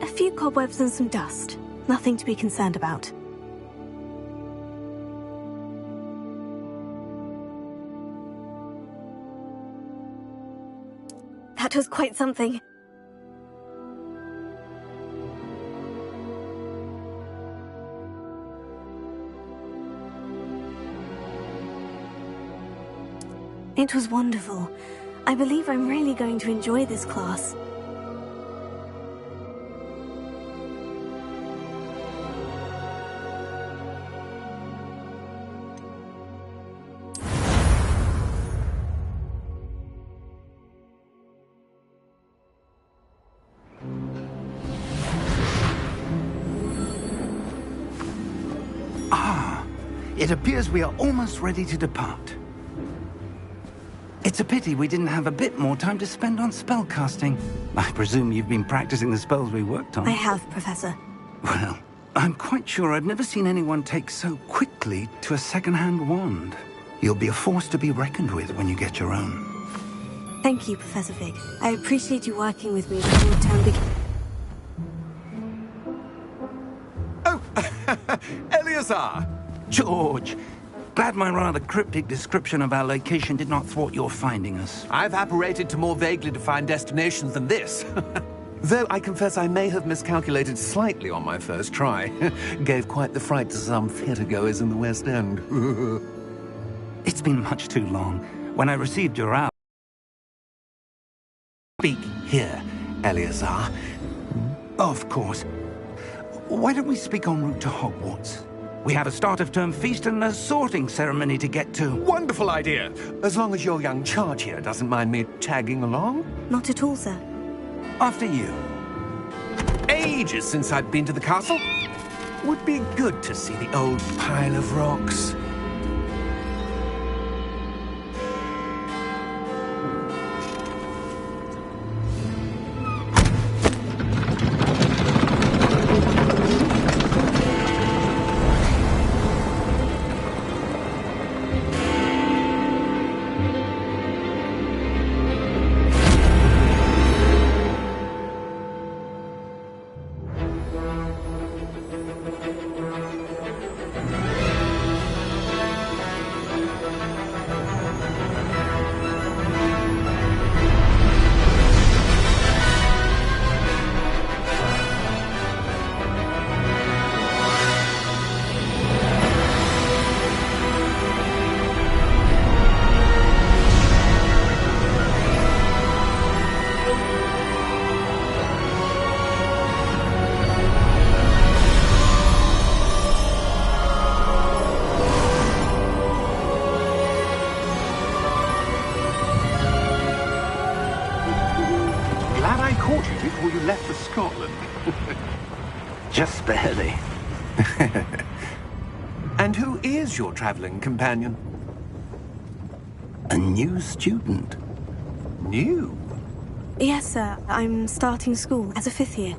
A few cobwebs and some dust. Nothing to be concerned about. That was quite something. It was wonderful. I believe I'm really going to enjoy this class. It appears we are almost ready to depart. It's a pity we didn't have a bit more time to spend on spellcasting. I presume you've been practicing the spells we worked on. I have, Professor. Well, I'm quite sure I've never seen anyone take so quickly to a second-hand wand. You'll be a force to be reckoned with when you get your own. Thank you, Professor Fig. I appreciate you working with me before term begins. Oh, Eleazar! George, Glad my rather cryptic description of our location did not thwart your finding us. I've apparated to more vaguely defined destinations than this. Though I confess I may have miscalculated slightly on my first try. Gave quite the fright to some theatre-goers in the West End. It's been much too long. When I received your out... Speak here, Eleazar. Of course. Why don't we speak en route to Hogwarts? We have a start-of-term feast and a sorting ceremony to get to. Wonderful idea! As long as your young charge here doesn't mind me tagging along. Not at all, sir. After you. Ages since I've been to the castle. Would be good to see the old pile of rocks. Before you left for Scotland. Just barely. And who is your traveling companion? A new student. New? Yes, sir. I'm starting school as a 5th year.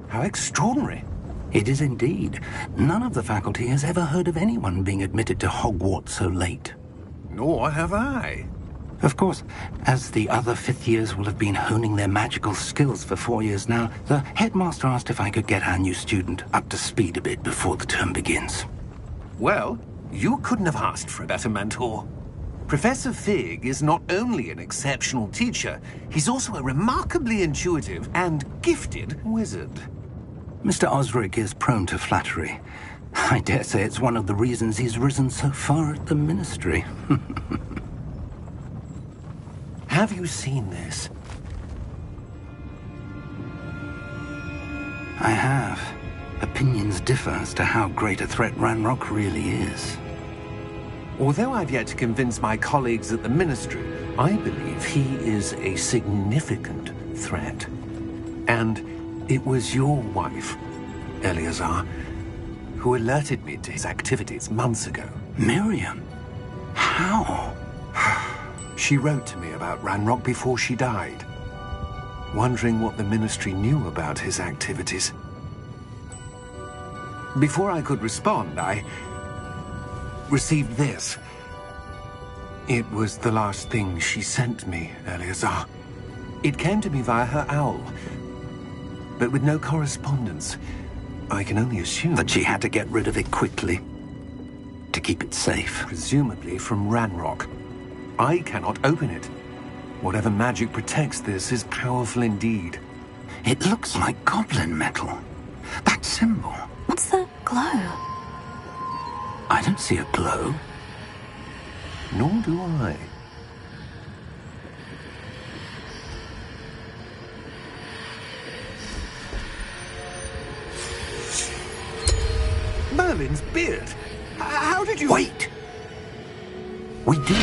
How extraordinary. It is indeed. None of the faculty has ever heard of anyone being admitted to Hogwarts so late. Nor have I. Of course, as the other 5th years will have been honing their magical skills for 4 years now, the headmaster asked if I could get our new student up to speed a bit before the term begins. Well, you couldn't have asked for a better mentor. Professor Fig is not only an exceptional teacher, he's also a remarkably intuitive and gifted wizard. Mr. Osric is prone to flattery. I dare say it's one of the reasons he's risen so far at the Ministry. Have you seen this? I have. Opinions differ as to how great a threat Ranrock really is. Although I've yet to convince my colleagues at the Ministry, I believe he is a significant threat. And it was your wife, Eleazar, who alerted me to his activities months ago. Miriam? How? She wrote to me about Ranrock before she died, wondering what the Ministry knew about his activities. Before I could respond, I received this. It was the last thing she sent me, Eleazar. It came to me via her owl, but with no correspondence. I can only assume that she had to get rid of it quickly, to keep it safe. Presumably from Ranrock. I cannot open it. Whatever magic protects this is powerful indeed. It looks like goblin metal. That symbol. What's that glow? I don't see a glow. Nor do I. Merlin's beard. How did you... Wait! We do...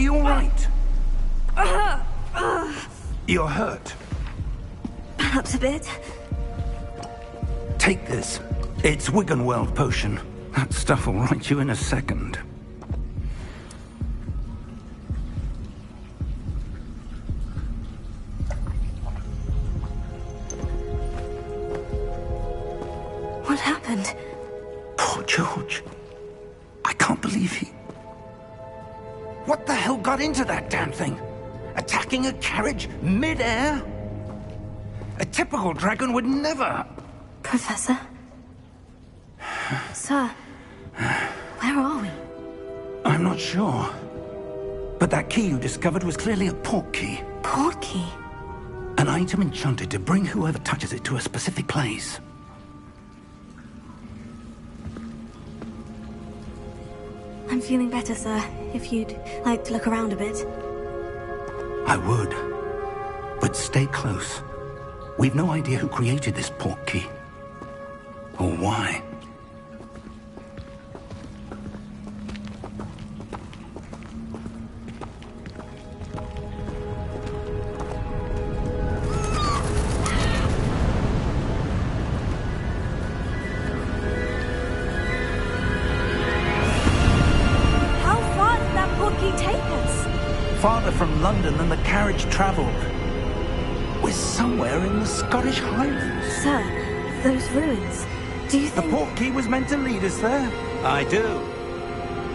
you all right? You're hurt. Perhaps a bit. Take this. It's Wiggenweld potion. That stuff will right you in a second. What happened? Poor George. I can't believe he... What the hell got into that damn thing? Attacking a carriage mid-air? A typical dragon would never... Professor? Sir, where are we? I'm not sure. But that key you discovered was clearly a port key. Port key? An item enchanted to bring whoever touches it to a specific place. I'm feeling better, sir. If you'd like to look around a bit. I would. But stay close. We've no idea who created this port key. Or why. Farther from London than the carriage travelled. We're somewhere in the Scottish Highlands. Sir, those ruins, do you think... The port key was meant to lead us there? I do.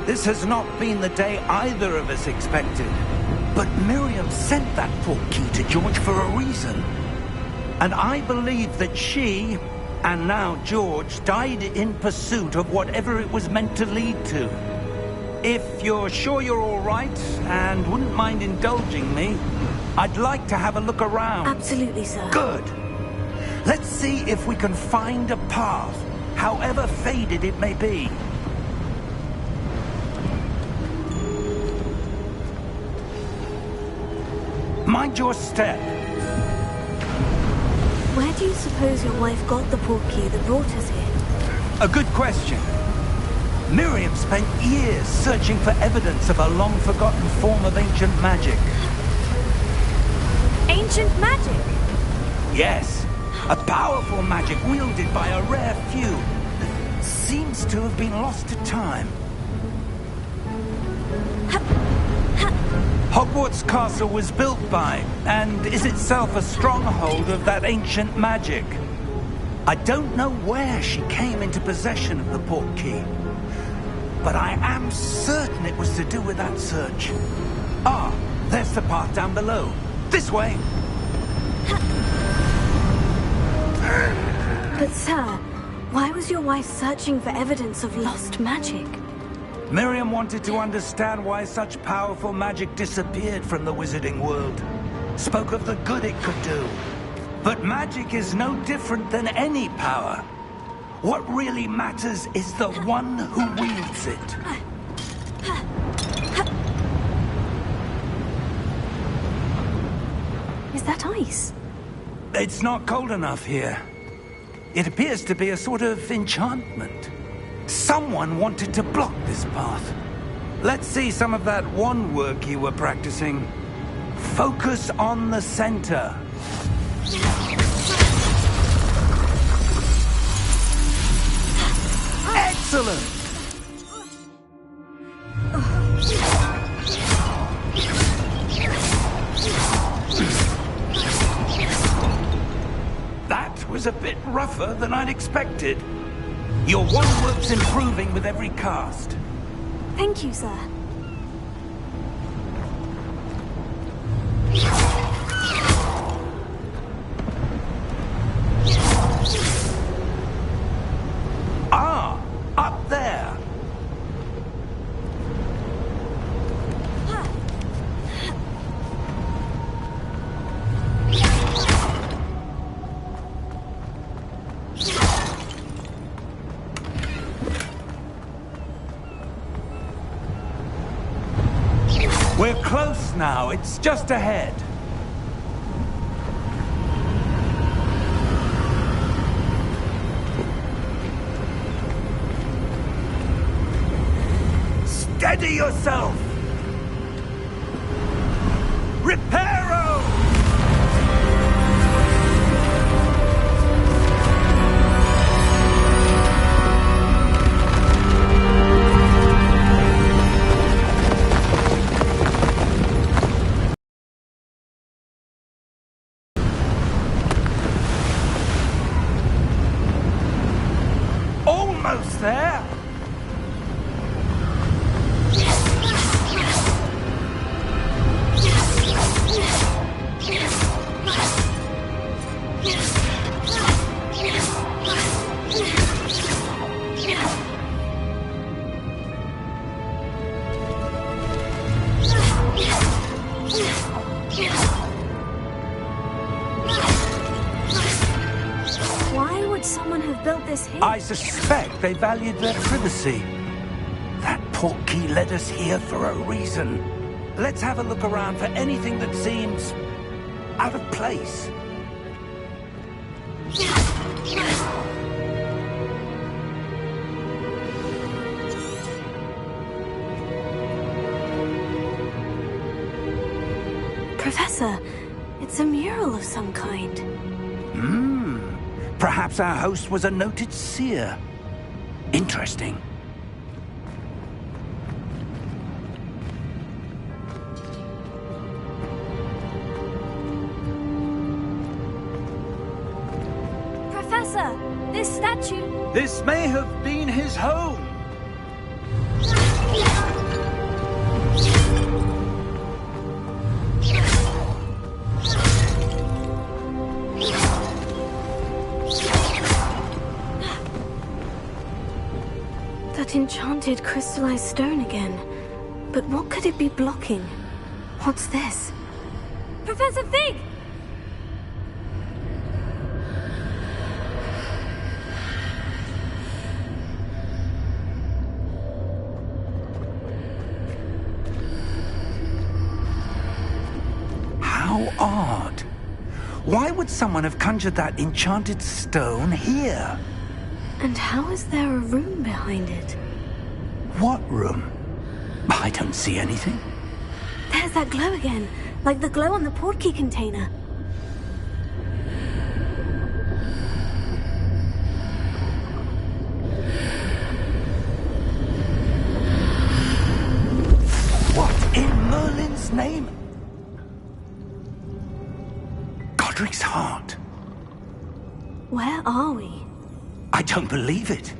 This has not been the day either of us expected. But Miriam sent that port key to George for a reason. And I believe that she, and now George, died in pursuit of whatever it was meant to lead to. If you're sure you're all right, and wouldn't mind indulging me, I'd like to have a look around. Absolutely, sir. Good. Let's see if we can find a path, however faded it may be. Mind your step. Where do you suppose your wife got the port key that brought us here? A good question. Miriam spent years searching for evidence of a long-forgotten form of ancient magic. Ancient magic? Yes. A powerful magic wielded by a rare few that seems to have been lost to time. Hogwarts Castle was built by, and is itself a stronghold of that ancient magic. I don't know where she came into possession of the port key. But I am certain it was to do with that search. Ah, there's the path down below. This way. But sir, why was your wife searching for evidence of lost magic? Miriam wanted to understand why such powerful magic disappeared from the wizarding world. Spoke of the good it could do. But magic is no different than any power. What really matters is the one who wields it. Is that ice? It's not cold enough here. It appears to be a sort of enchantment. Someone wanted to block this path. Let's see some of that wand work you were practicing. Focus on the center. Excellent! That was a bit rougher than I'd expected. Your wand work's improving with every cast. Thank you, sir. Ah, up there. We're close now. It's just ahead. Steady yourself! Reparo! Almost there! Why would someone have built this here? I suspect they valued their privacy. That portkey led us here for a reason. Let's have a look around for anything that seems out of place. Professor, it's a mural of some kind. Perhaps our host was a noted seer. Interesting. Professor, this statue... This may have been his home. That enchanted crystallized stone again. But what could it be blocking? What's this? Professor Fig! How odd. Why would someone have conjured that enchanted stone here? And how is there a room behind it? What room? I don't see anything. There's that glow again, like the glow on the portkey container. What in Merlin's name? Godric's heart. Where are we? I don't believe it.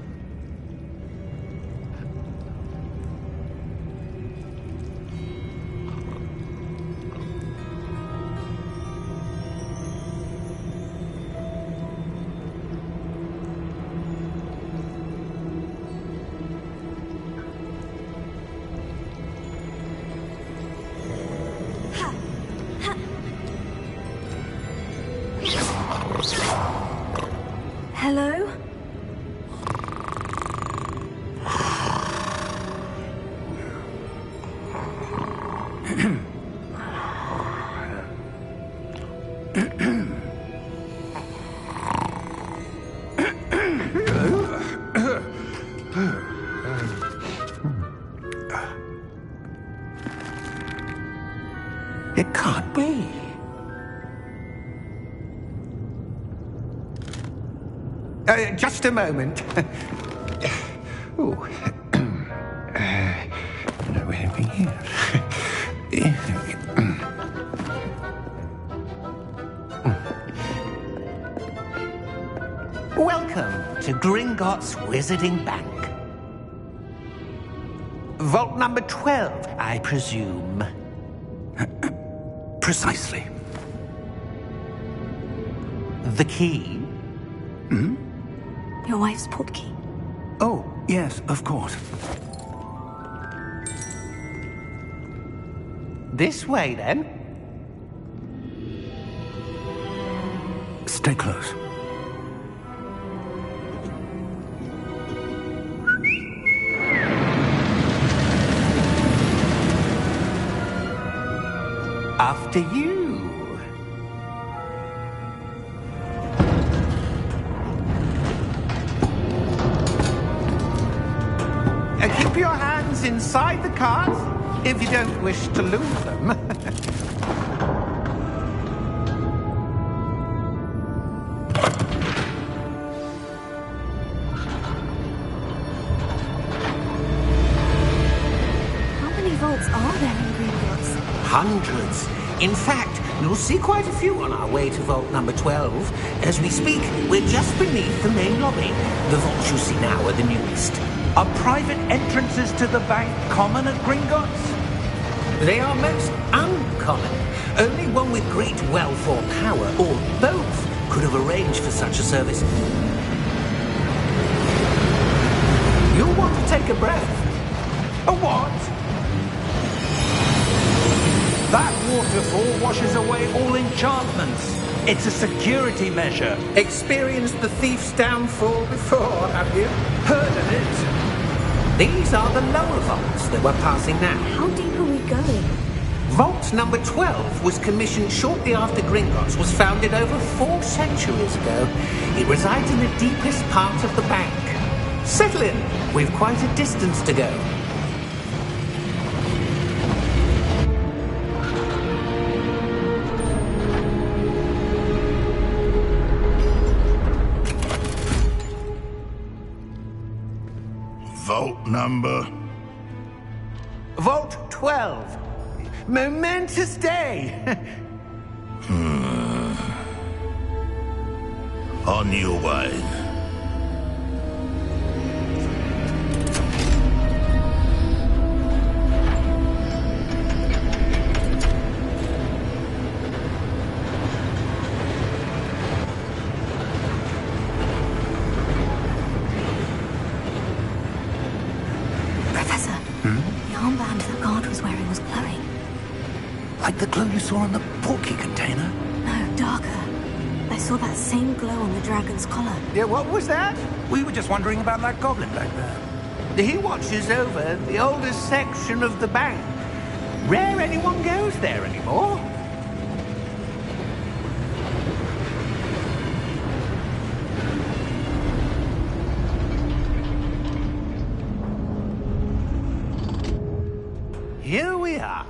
Hello? It can't be. Just a moment. Oh. No, anything here. Welcome to Gringotts Wizarding Bank. Vault number 12, I presume. Precisely. The key? Your wife's portkey. Oh, yes, of course. This way, then. Stay close. After you. Keep your hands inside the cart if you don't wish to lose them. vaults are there in Gringotts? Hundreds. In fact, you'll see quite a few on our way to vault number 12. As we speak, we're just beneath the main lobby. The vaults you see now are the newest. Are private entrances to the bank common at Gringotts? They are most uncommon. Only one with great wealth or power, or both, could have arranged for such a service. You'll want to take a breath. A what? That waterfall washes away all enchantments. It's a security measure. Experienced the thief's downfall before, have you? Heard of it? These are the lower vaults that we're passing now. How deep are we going? Vault number 12 was commissioned shortly after Gringotts was founded over 4 centuries ago. It resides in the deepest part of the bank. Settle in. We've quite a distance to go. Vault number? Vault 12. Momentous day. On your way. Professor, the armband the guard was wearing was glowing. Like the glow you saw on the porky container? No, darker. I saw that same glow on the dragon's collar. Yeah, what was that? We were just wondering about that goblin back there. He watches over the oldest section of the bank. Rare anyone goes there anymore. Here we are.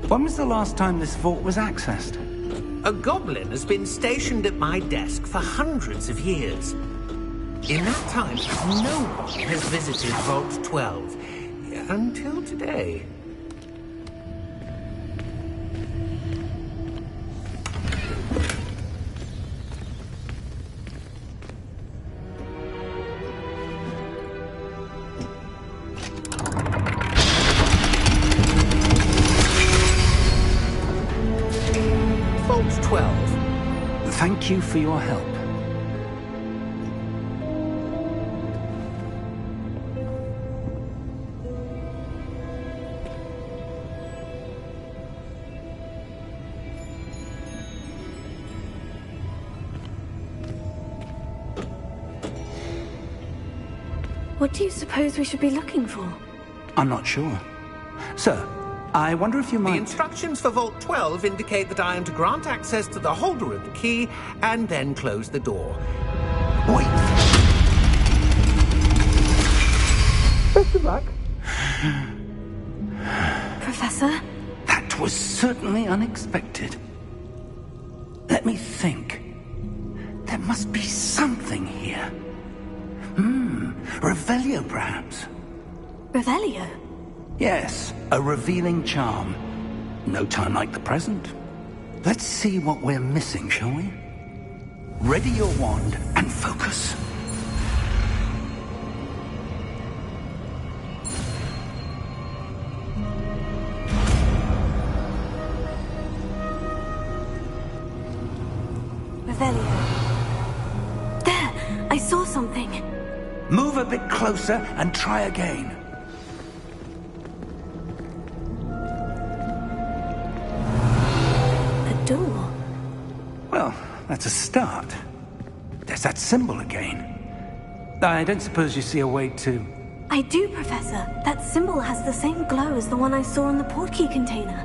When was the last time this vault was accessed? A goblin has been stationed at my desk for hundreds of years. In that time, no one has visited Vault 12. Until today. Vault 12. Thank you for your help. What do you suppose we should be looking for? I'm not sure. Sir, I wonder if you The might... instructions for Vault 12 indicate that I am to grant access to the holder of the key and then close the door. Wait. Best of luck. Professor? That was certainly unexpected. Let me think. There must be something here. Revelio, perhaps? Revelio? Yes, a revealing charm. No time like the present. Let's see what we're missing, shall we? Ready your wand and focus. Revelio. There! I saw something. Move a bit closer and try again. A door. Well, that's a start. There's that symbol again. I don't suppose you see a way to... I do, Professor. That symbol has the same glow as the one I saw on the portkey container.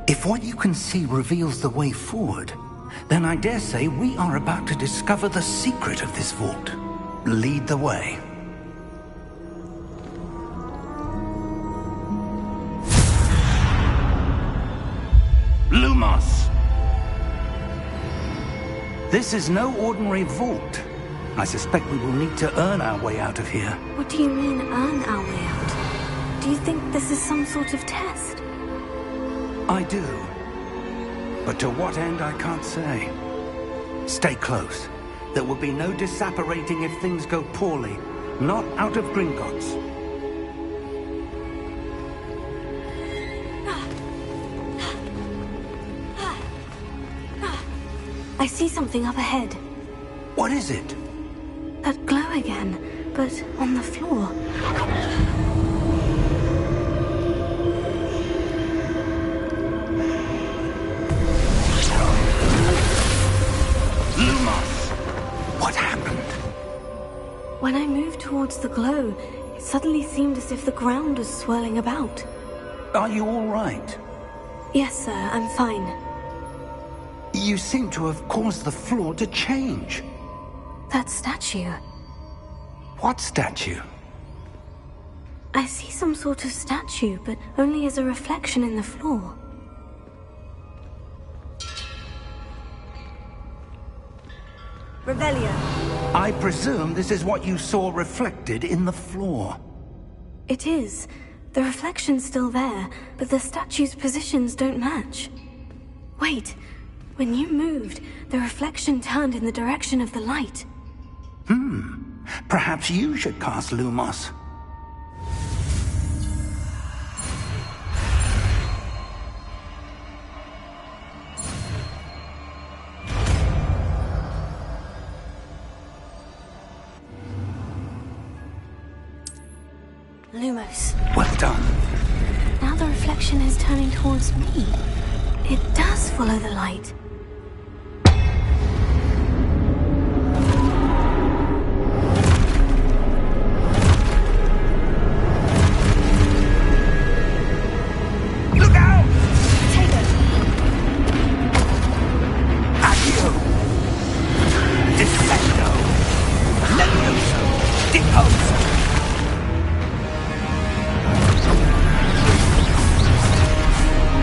If what you can see reveals the way forward, then I dare say we are about to discover the secret of this vault. Lead the way. Lumos! This is no ordinary vault. I suspect we will need to earn our way out of here. What do you mean, earn our way out? Do you think this is some sort of test? I do. But to what end, I can't say. Stay close. There will be no disapparating if things go poorly. Not out of Gringotts. I see something up ahead. What is it? That glow again, but on the floor. Lumos! What happened? When I moved towards the glow, it suddenly seemed as if the ground was swirling about. Are you all right? Yes, sir, I'm fine. You seem to have caused the floor to change. That statue. What statue? I see some sort of statue, but only as a reflection in the floor. Revelio. I presume this is what you saw reflected in the floor. It is. The reflection's still there, but the statue's positions don't match. Wait. When you moved, the reflection turned in the direction of the light. Perhaps you should cast Lumos. Lumos. Well done. Now the reflection is turning towards me. It does follow the light. Look out! Potato. Accio! Descendo! Levioso! Deposo!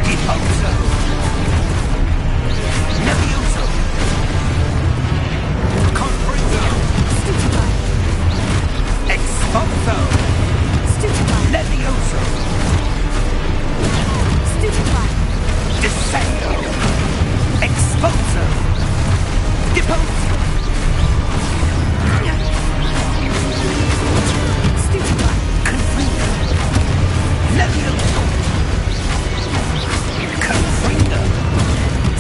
Deposo! Levioso! Confringo! Stupefy. Expulso! Stupefy. Levioso! Stupefy. Descendo! Expulso! Deposo! Stupefy. Confringo! Levioso! Confringo!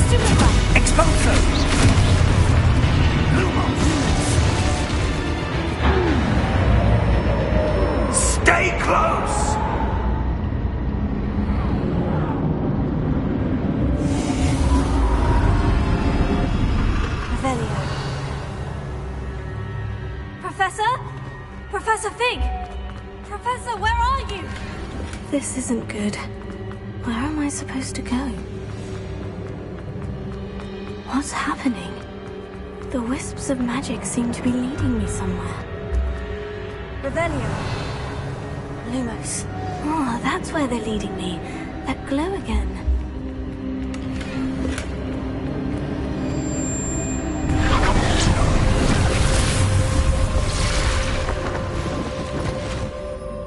Stupefy. Expulso! Lumos! Stay close! Revelio. Professor? Professor Fig! Professor, where are you? This isn't good. Where am I supposed to go? What's happening? The wisps of magic seem to be leading me somewhere. Revelio. Lumos. Oh, that's where they're leading me. That glow again.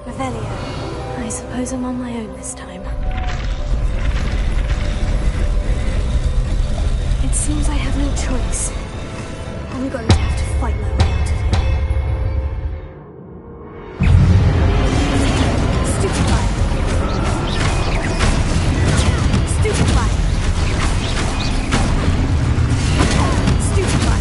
Revelio. I suppose I'm on my own this time. It seems I have no choice. I'm going to have to fight my way out of here. Stupefy. Stupefy. Stupefy.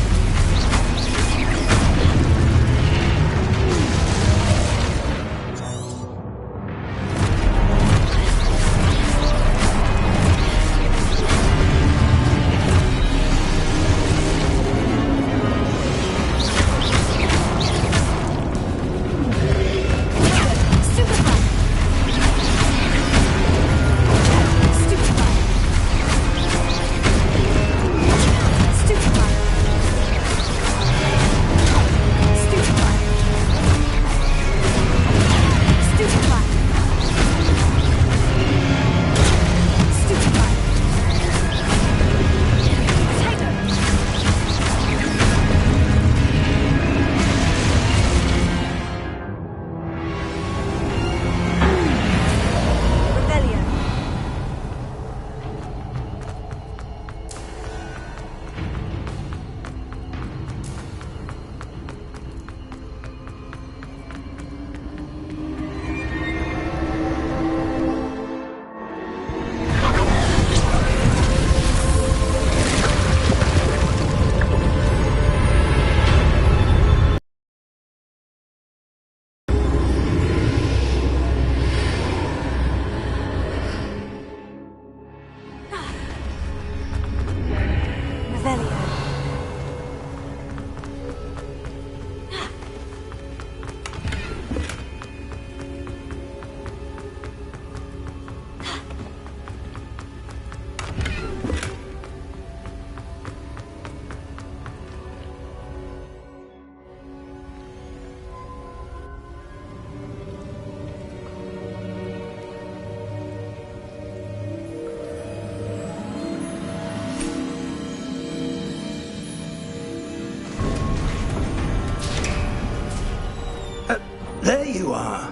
There you are.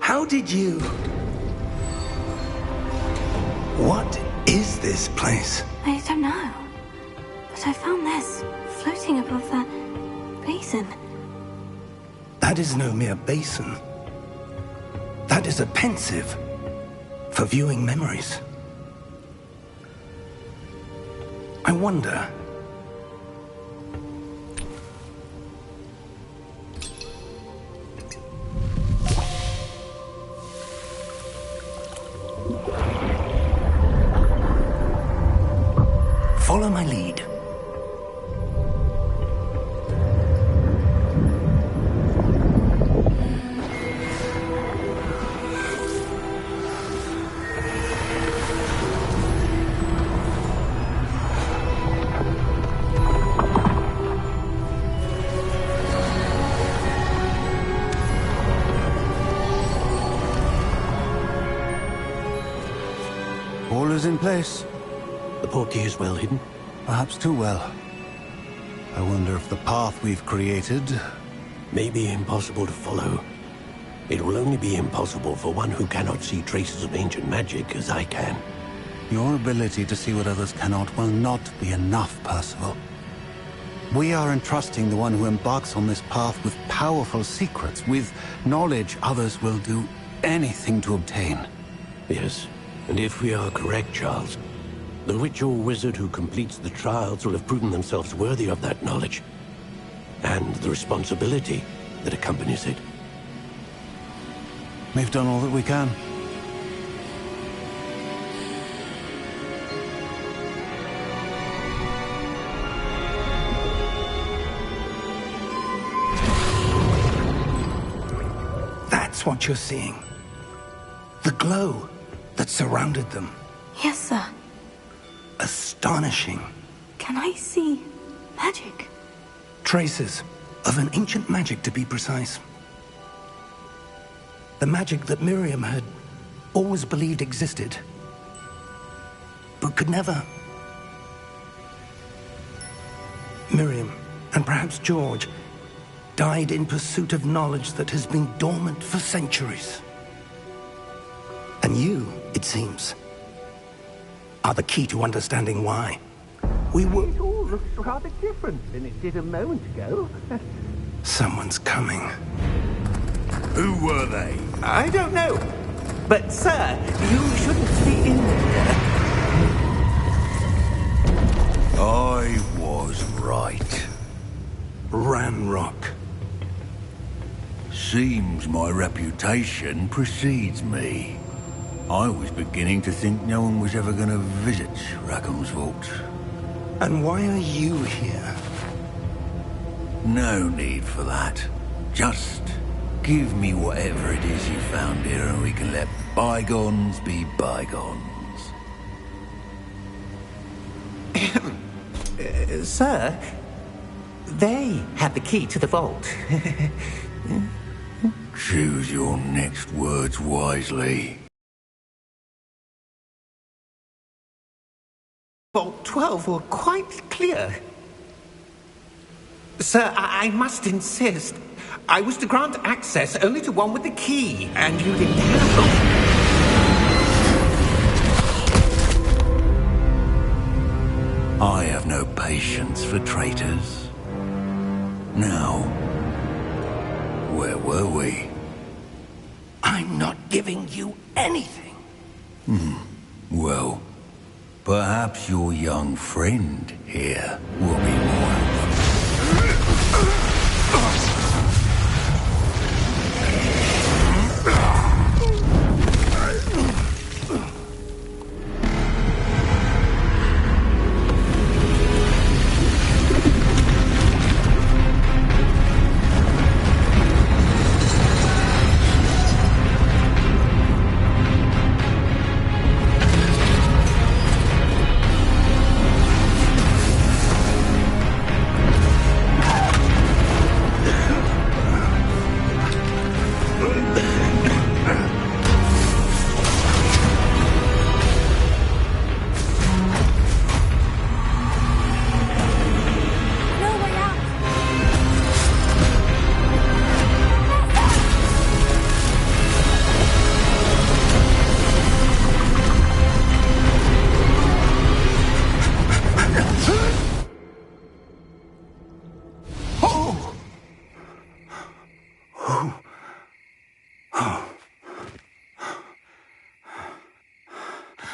How did you... What is this place? I don't know. But I found this floating above that basin. That is no mere basin. That is a pensive for viewing memories. I wonder... Follow my lead. All is in place. The portkey is well hidden. Perhaps too well. I wonder if the path we've created... May be impossible to follow. It will only be impossible for one who cannot see traces of ancient magic as I can. Your ability to see what others cannot will not be enough, Percival. We are entrusting the one who embarks on this path with powerful secrets, with knowledge others will do anything to obtain. Yes, and if we are correct, Charles, the witch or wizard who completes the trials will have proven themselves worthy of that knowledge, and the responsibility that accompanies it. We've done all that we can. That's what you're seeing. The glow that surrounded them. Yes, sir. Astonishing. Can I see magic? Traces of an ancient magic, to be precise. The magic that Miriam had always believed existed, but could never. Miriam, and perhaps George, died in pursuit of knowledge that has been dormant for centuries. And you, it seems, are the key to understanding why. It all looks rather different than it did a moment ago. Someone's coming. Who were they? I don't know. But, sir, you shouldn't be in there. I was right. Ranrock. Seems my reputation precedes me. I was beginning to think no one was ever going to visit Rackham's vault. And why are you here? No need for that. Just give me whatever it is you found here and we can let bygones be bygones. Sir, they have the key to the vault. Choose your next words wisely. Vault 12 were quite clear. Sir, I must insist. I was to grant access only to one with the key, and you didn't have I have no patience for traitors. Now, where were we? I'm not giving you anything. Well, perhaps your young friend here will be more helpful.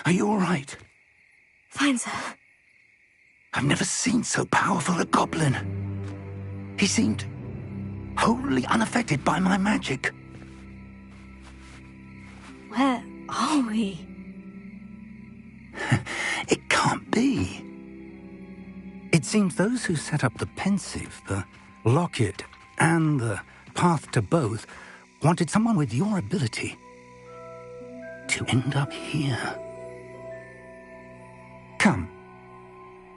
Are you all right? Fine, sir. I've never seen so powerful a goblin. He seemed wholly unaffected by my magic. Where are we? It can't be. It seems those who set up the pensive, the locket, and the path to both wanted someone with your ability to end up here. Come.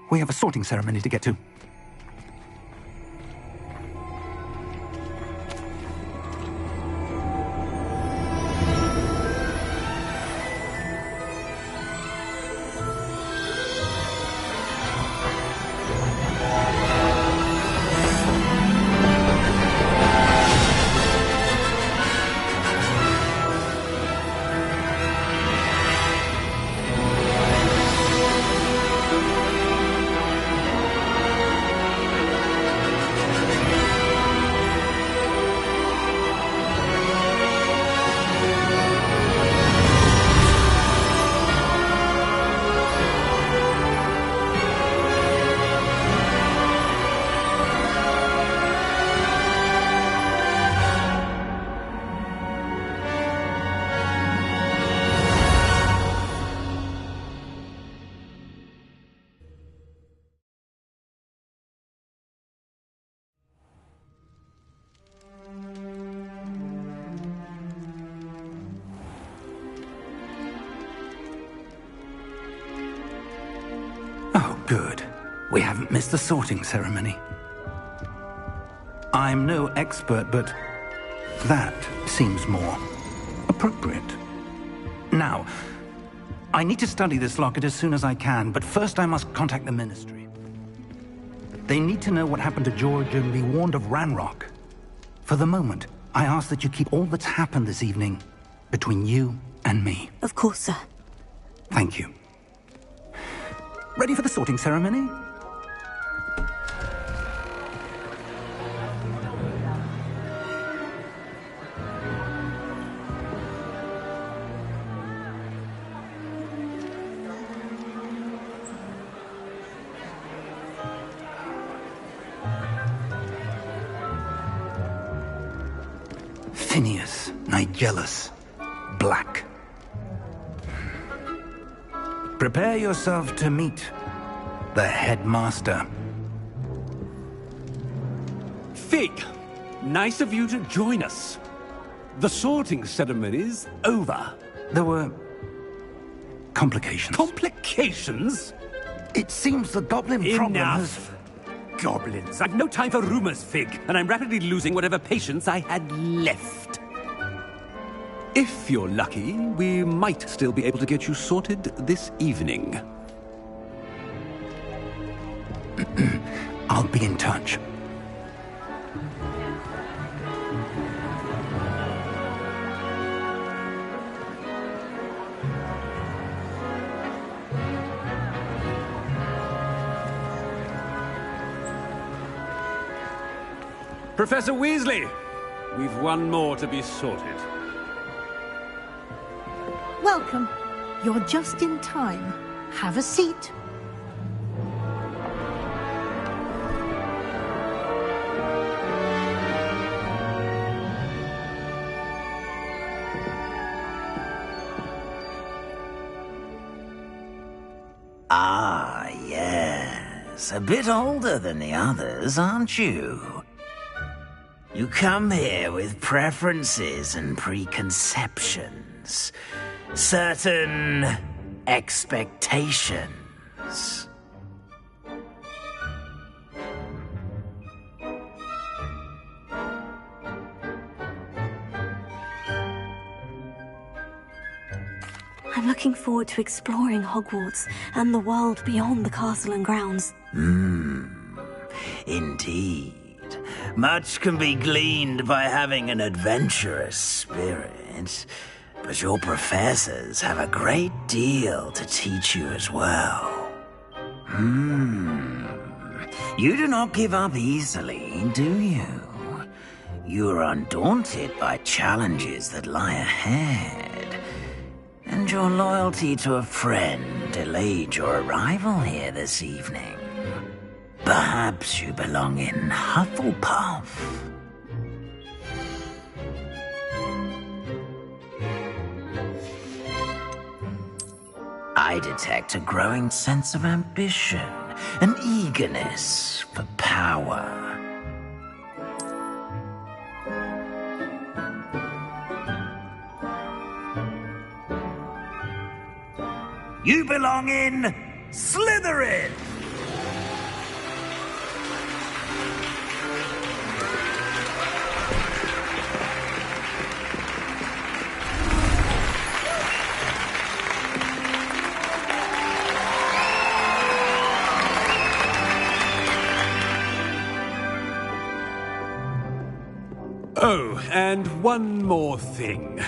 We have a sorting ceremony to get to. Oh, good. We haven't missed the sorting ceremony. I'm no expert, but that seems more appropriate. Now, I need to study this locket as soon as I can, but first I must contact the Ministry. They need to know what happened to George and be warned of Ranrock. For the moment, I ask that you keep all that's happened this evening between you and me. Of course, sir. Thank you. Ready for the sorting ceremony? Phineas Nigellus Black. Prepare yourself to meet the headmaster. Fig, nice of you to join us. The sorting ceremony's over. There were complications. Complications? It seems the goblin problem has... Enough. Goblins. I've no time for rumors, Fig, and I'm rapidly losing whatever patience I had left. If you're lucky, we might still be able to get you sorted this evening. I'll be in touch. Professor Weasley, we've one more to be sorted. Welcome. You're just in time. Have a seat. Ah, yes. A bit older than the others, aren't you? You come here with preferences and preconceptions. Certain expectations. I'm looking forward to exploring Hogwarts and the world beyond the castle and grounds. Indeed. Much can be gleaned by having an adventurous spirit, but your professors have a great deal to teach you as well. You do not give up easily, do you? You are undaunted by challenges that lie ahead. and your loyalty to a friend delayed your arrival here this evening. Perhaps you belong in Hufflepuff. I detect a growing sense of ambition, an eagerness for power. You belong in Slytherin! Oh, and one more thing.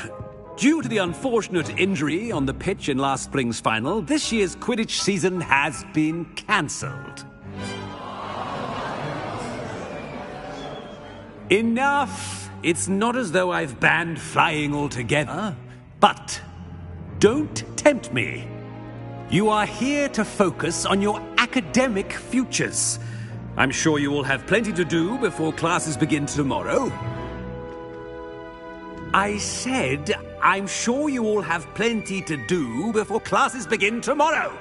Due to the unfortunate injury on the pitch in last spring's final, this year's Quidditch season has been cancelled. Enough! It's not as though I've banned flying altogether. But don't tempt me. You are here to focus on your academic futures. I'm sure you will have plenty to do before classes begin tomorrow. I said, I'm sure you all have plenty to do before classes begin tomorrow.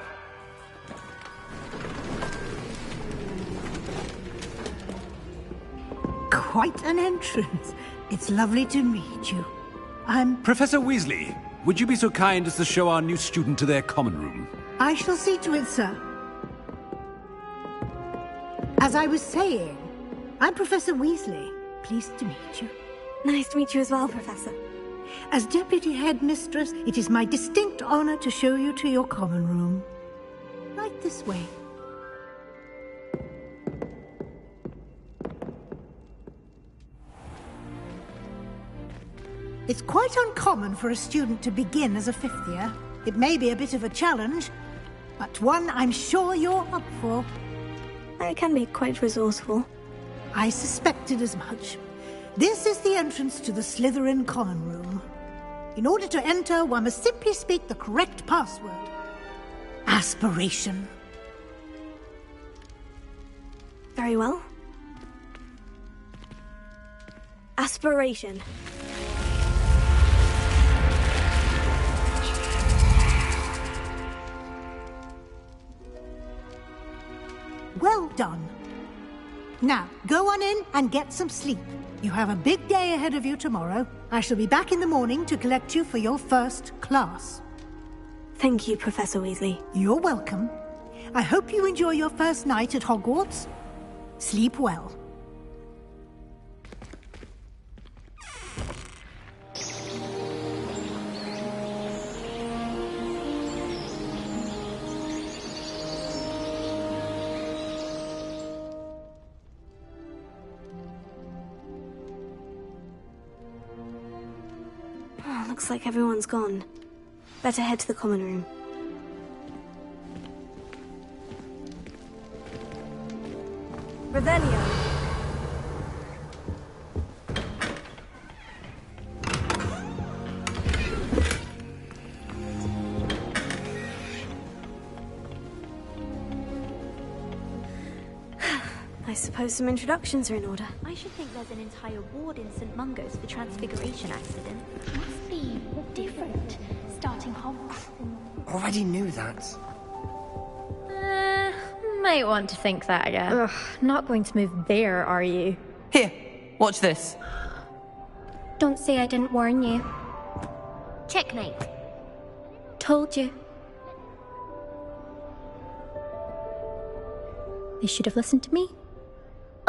Quite an entrance. It's lovely to meet you. I'm... Professor Weasley, would you be so kind as to show our new student to their common room? I shall see to it, sir. As I was saying, I'm Professor Weasley. Pleased to meet you. Nice to meet you as well, Professor. As Deputy Headmistress, it is my distinct honor to show you to your common room. Right this way. It's quite uncommon for a student to begin as a fifth year. It may be a bit of a challenge, but one I'm sure you're up for. I can be quite resourceful. I suspected as much. This is the entrance to the Slytherin common room. In order to enter, one must simply speak the correct password. Aspiration. Very well. Aspiration. Well done. Now, go on in and get some sleep. You have a big day ahead of you tomorrow. I shall be back in the morning to collect you for your first class. Thank you, Professor Weasley. You're welcome. I hope you enjoy your first night at Hogwarts. Sleep well. Looks like everyone's gone. Better head to the common room. Revelio. I suppose some introductions are in order. I should think there's an entire ward in St. Mungo's for Transfiguration accident. Must be different, starting Hogwarts. Already knew that. Might want to think that again. Ugh, not going to move there, are you? Here, watch this. Don't say I didn't warn you. Checkmate. Told you. They should have listened to me.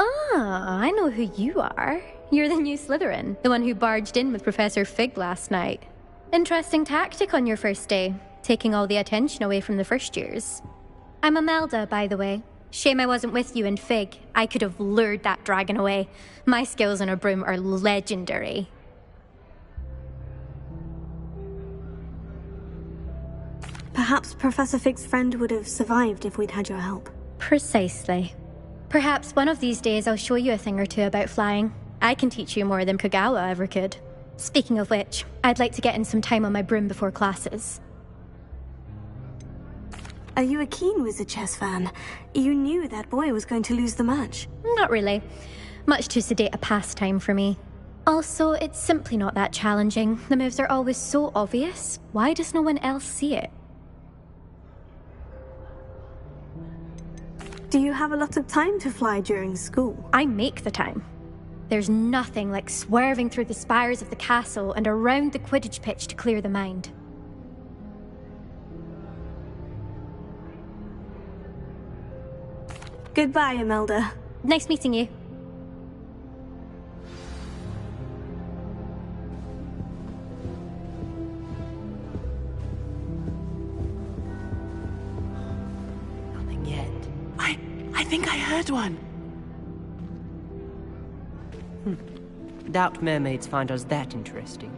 Ah, I know who you are. You're the new Slytherin, the one who barged in with Professor Fig last night. Interesting tactic on your first day, taking all the attention away from the first years. I'm Imelda, by the way. Shame I wasn't with you in Fig. I could have lured that dragon away. My skills on a broom are legendary. Perhaps Professor Fig's friend would have survived if we'd had your help. Precisely. Perhaps one of these days I'll show you a thing or two about flying. I can teach you more than Kagawa ever could. Speaking of which, I'd like to get in some time on my broom before classes. Are you a keen Wizard Chess fan? You knew that boy was going to lose the match. Not really. Much too sedate a pastime for me. Also, it's simply not that challenging. The moves are always so obvious. Why does no one else see it? Do you have a lot of time to fly during school? I make the time. There's nothing like swerving through the spires of the castle and around the Quidditch pitch to clear the mind. Goodbye, Imelda. Nice meeting you. Nothing yet. I think I heard one. Doubt mermaids find us that interesting.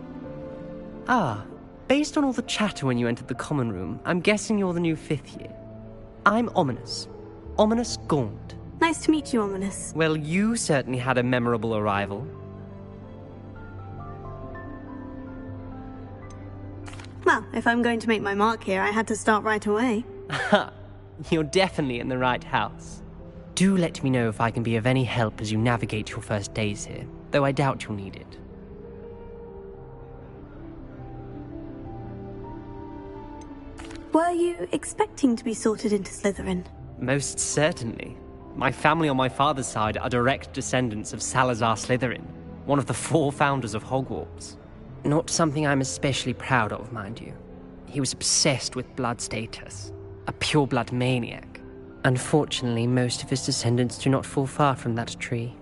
Ah, based on all the chatter when you entered the common room, I'm guessing you're the new 5th year. I'm Ominous. Ominous Gaunt. Nice to meet you, Ominous. Well, you certainly had a memorable arrival. Well, if I'm going to make my mark here, I had to start right away. Ha! You're definitely in the right house. Do let me know if I can be of any help as you navigate your first days here, though I doubt you'll need it. Were you expecting to be sorted into Slytherin? Most certainly. My family on my father's side are direct descendants of Salazar Slytherin, one of the 4 founders of Hogwarts. Not something I'm especially proud of, mind you. He was obsessed with blood status, a pure-blood maniac. Unfortunately, most of his descendants do not fall far from that tree.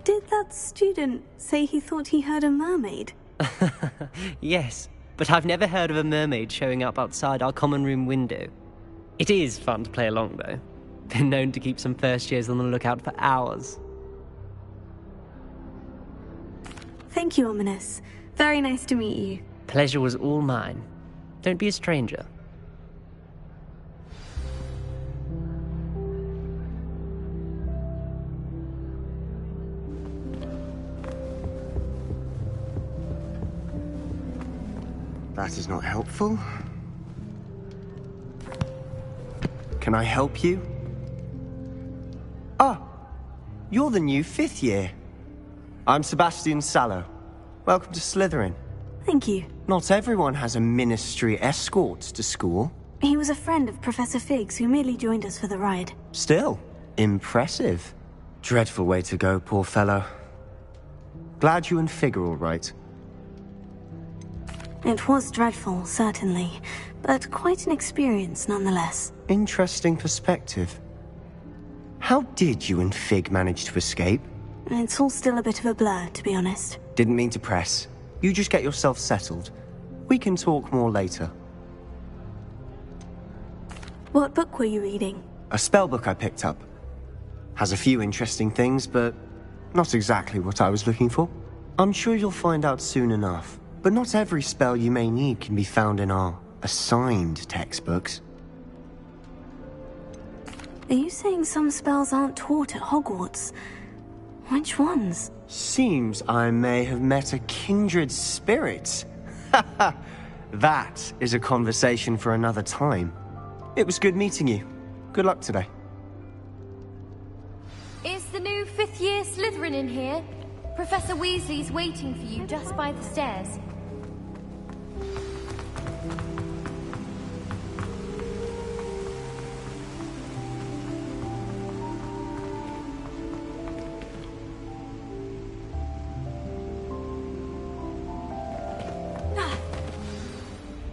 Did that student say he thought he heard a mermaid? Yes, but I've never heard of a mermaid showing up outside our common room window. It is fun to play along, though. Been known to keep some first years on the lookout for hours. Thank you, Ominous. Very nice to meet you. Pleasure was all mine. Don't be a stranger. That is not helpful. Can I help you? Ah, you're the new 5th year. I'm Sebastian Sallow. Welcome to Slytherin. Thank you. Not everyone has a ministry escort to school. He was a friend of Professor Fig's who merely joined us for the ride. Still, impressive. Dreadful way to go, poor fellow. Glad you and Fig are all right. It was dreadful, certainly, but quite an experience nonetheless. Interesting perspective. How did you and Fig manage to escape? It's all still a bit of a blur, to be honest. Didn't mean to press. You just get yourself settled. We can talk more later. What book were you reading? A spell book I picked up. Has a few interesting things, but not exactly what I was looking for. I'm sure you'll find out soon enough. But not every spell you may need can be found in our assigned textbooks. Are you saying some spells aren't taught at Hogwarts? Which ones? Seems I may have met a kindred spirit. That is a conversation for another time. It was good meeting you. Good luck today. Is the new 5th year Slytherin in here? Professor Weasley's waiting for you just by the stairs.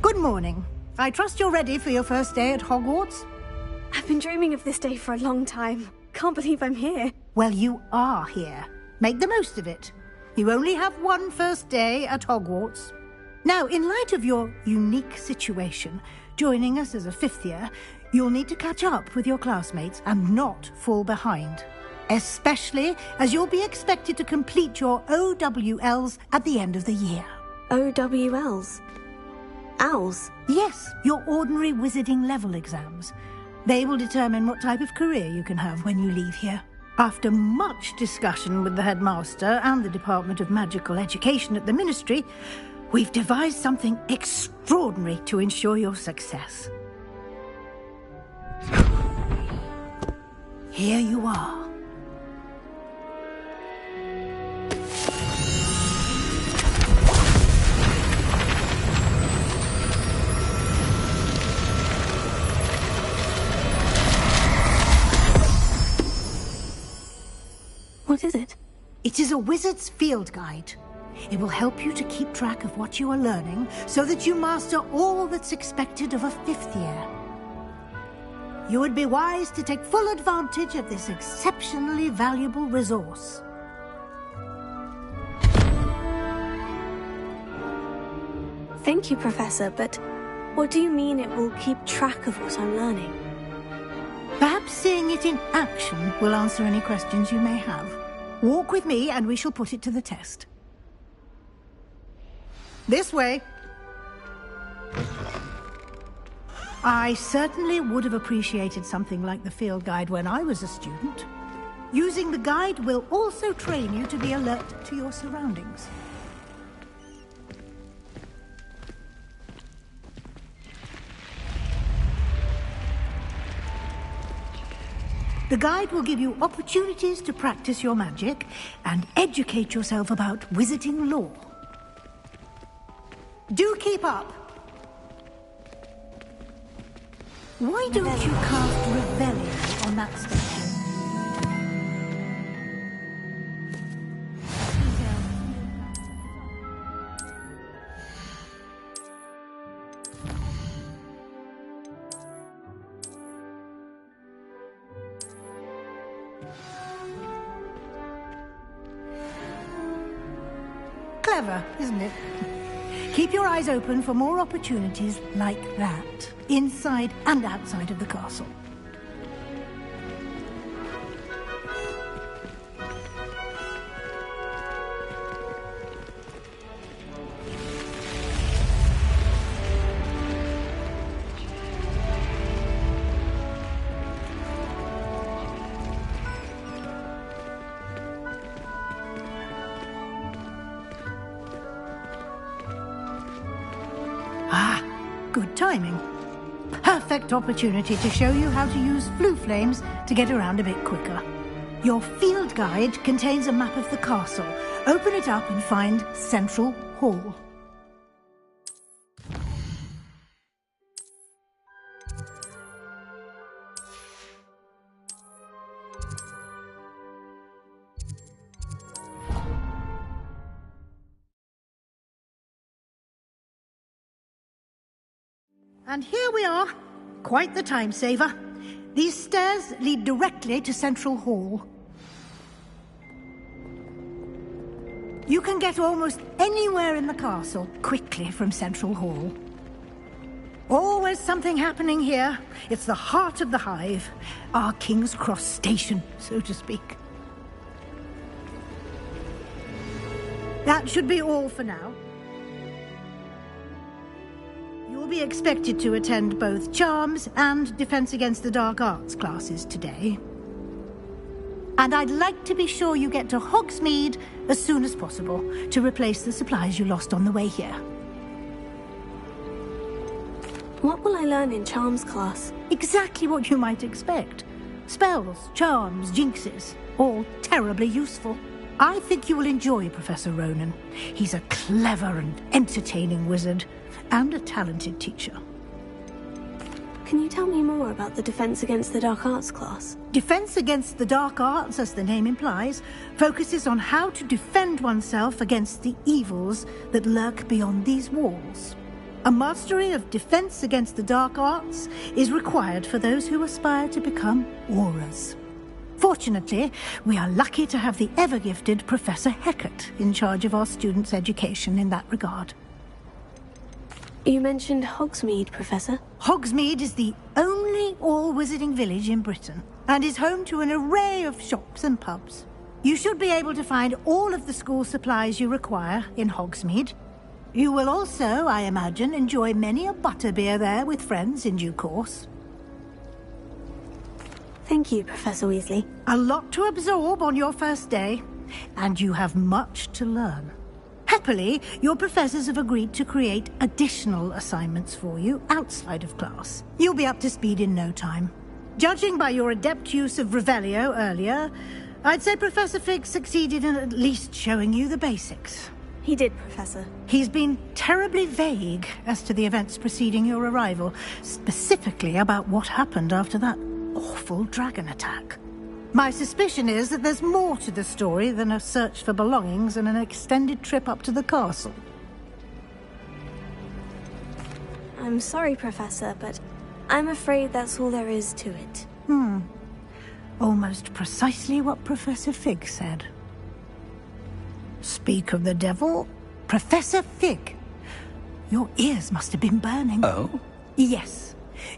Good morning. I trust you're ready for your first day at Hogwarts? I've been dreaming of this day for a long time. Can't believe I'm here. Well, you are here. Make the most of it. You only have one first day at Hogwarts. Now, in light of your unique situation, joining us as a 5th year, you'll need to catch up with your classmates and not fall behind. Especially as you'll be expected to complete your OWLs at the end of the year. OWLs? Owls? Yes, your ordinary wizarding level exams. They will determine what type of career you can have when you leave here. After much discussion with the headmaster and the Department of Magical Education at the Ministry, We've devised something extraordinary to ensure your success. Here you are. What is it? It is a wizard's field guide. It will help you to keep track of what you are learning so that you master all that's expected of a 5th year. You would be wise to take full advantage of this exceptionally valuable resource. Thank you, Professor, but what do you mean it will keep track of what I'm learning? Perhaps seeing it in action will answer any questions you may have. Walk with me and we shall put it to the test. This way. I certainly would have appreciated something like the field guide when I was a student. Using the guide will also train you to be alert to your surroundings. The guide will give you opportunities to practice your magic and educate yourself about wizarding lore. Do keep up! Why don't you cast Revelio on that statue? Clever, isn't it? Keep your eyes open for more opportunities like that, inside and outside of the castle. Good timing. Perfect opportunity to show you how to use flue flames to get around a bit quicker. Your field guide contains a map of the castle. Open it up and find Central Hall. And here we are. Quite the time saver. These stairs lead directly to Central Hall. You can get almost anywhere in the castle quickly from Central Hall. Always something happening here. It's the heart of the hive. Our King's Cross station, so to speak. That should be all for now. You'll be expected to attend both Charms and Defense Against the Dark Arts classes today. And I'd like to be sure you get to Hogsmeade as soon as possible to replace the supplies you lost on the way here. What will I learn in Charms class? Exactly what you might expect. Spells, charms, jinxes, all terribly useful. I think you will enjoy Professor Ronan. He's a clever and entertaining wizard, and a talented teacher. Can you tell me more about the Defense Against the Dark Arts class? Defense Against the Dark Arts, as the name implies, focuses on how to defend oneself against the evils that lurk beyond these walls. A mastery of Defense Against the Dark Arts is required for those who aspire to become auras. Fortunately, we are lucky to have the ever-gifted Professor Hecat in charge of our students' education in that regard. You mentioned Hogsmeade, Professor. Hogsmeade is the only all-wizarding village in Britain, and is home to an array of shops and pubs. You should be able to find all of the school supplies you require in Hogsmeade. You will also, I imagine, enjoy many a butterbeer there with friends in due course. Thank you, Professor Weasley. A lot to absorb on your first day, and you have much to learn. Happily, your professors have agreed to create additional assignments for you outside of class. You'll be up to speed in no time. Judging by your adept use of Revelio earlier, I'd say Professor Fig succeeded in at least showing you the basics. He did, Professor. He's been terribly vague as to the events preceding your arrival, specifically about what happened after that awful dragon attack. My suspicion is that there's more to the story than a search for belongings and an extended trip up to the castle. I'm sorry, Professor, but I'm afraid that's all there is to it. Almost precisely what Professor Fig said. Speak of the devil, Professor Fig. Your ears must have been burning. Oh? Yes.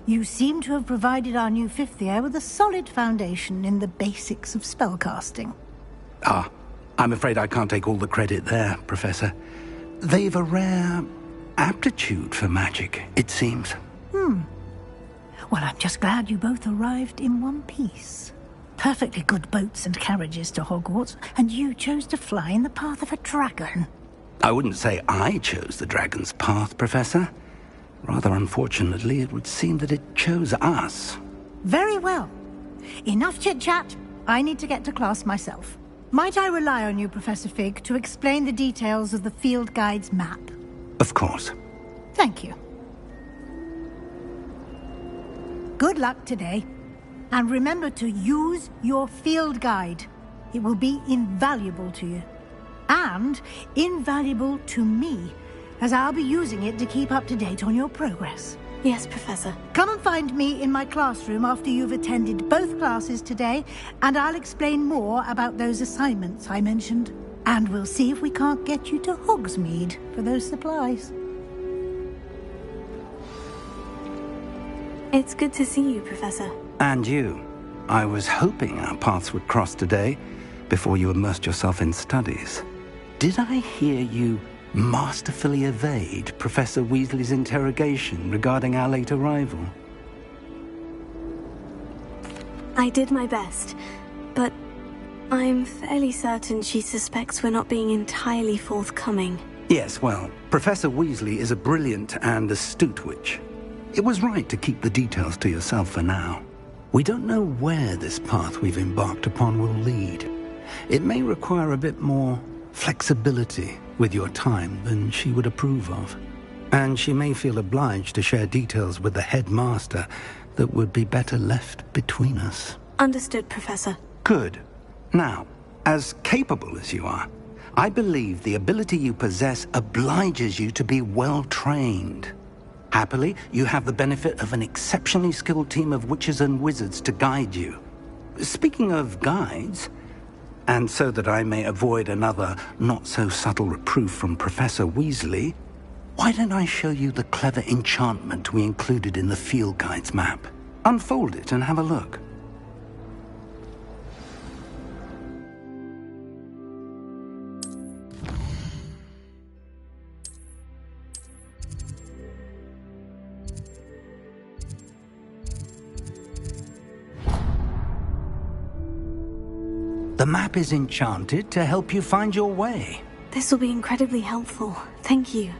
You seem to have provided our new fifth year with a solid foundation in the basics of spellcasting. Ah, I'm afraid I can't take all the credit there, Professor. They've a rare aptitude for magic, it seems. Well, I'm just glad you both arrived in one piece. Perfectly good boats and carriages to Hogwarts, and you chose to fly in the path of a dragon. I wouldn't say I chose the dragon's path, Professor. Rather unfortunately, it would seem that it chose us. Very well. Enough chit-chat. I need to get to class myself. Might I rely on you, Professor Fig, to explain the details of the field guide's map? Of course. Thank you. Good luck today. And remember to use your field guide. It will be invaluable to you. And invaluable to me, as I'll be using it to keep up to date on your progress. Yes, Professor. Come and find me in my classroom after you've attended both classes today, and I'll explain more about those assignments I mentioned. And we'll see if we can't get you to Hogsmeade for those supplies. It's good to see you, Professor. And you. I was hoping our paths would cross today, before you immersed yourself in studies. Did I hear you masterfully evade Professor Weasley's interrogation regarding our late arrival? I did my best, but I'm fairly certain she suspects we're not being entirely forthcoming. Yes, well, Professor Weasley is a brilliant and astute witch. It was right to keep the details to yourself for now. We don't know where this path we've embarked upon will lead. It may require a bit more flexibility with your time than she would approve of. And she may feel obliged to share details with the headmaster that would be better left between us. Understood, Professor. Good. Now, as capable as you are, I believe the ability you possess obliges you to be well trained. Happily, you have the benefit of an exceptionally skilled team of witches and wizards to guide you. Speaking of guides, and so that I may avoid another not-so-subtle reproof from Professor Weasley, why don't I show you the clever enchantment we included in the field guide's map? Unfold it and have a look. The map is enchanted to help you find your way. This will be incredibly helpful. Thank you.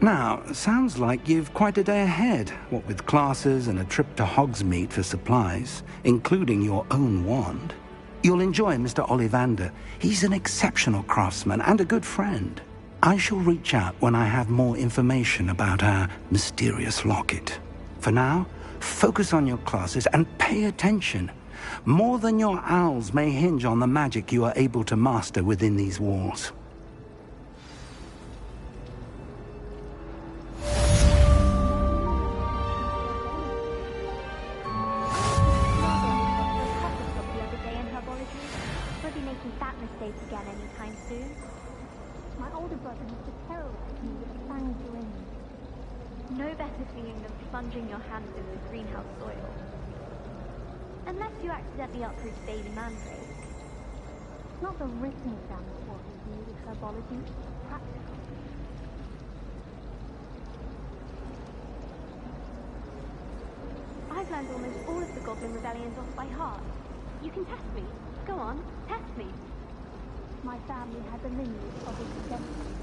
Now, sounds like you've quite a day ahead, what with classes and a trip to Hogsmeade for supplies, including your own wand. You'll enjoy Mr. Ollivander. He's an exceptional craftsman and a good friend. I shall reach out when I have more information about our mysterious locket. For now, focus on your classes and pay attention. More than your owls may hinge on the magic you are able to master within these walls. No better feeling than plunging your hands into greenhouse soil. Unless you accidentally uproot baby mandrake. Not the written exam of what is new with herbology, practical. I've learned almost all of the Goblin Rebellions off by heart. You can test me. Go on, test me. My family has a lineage of exemplary.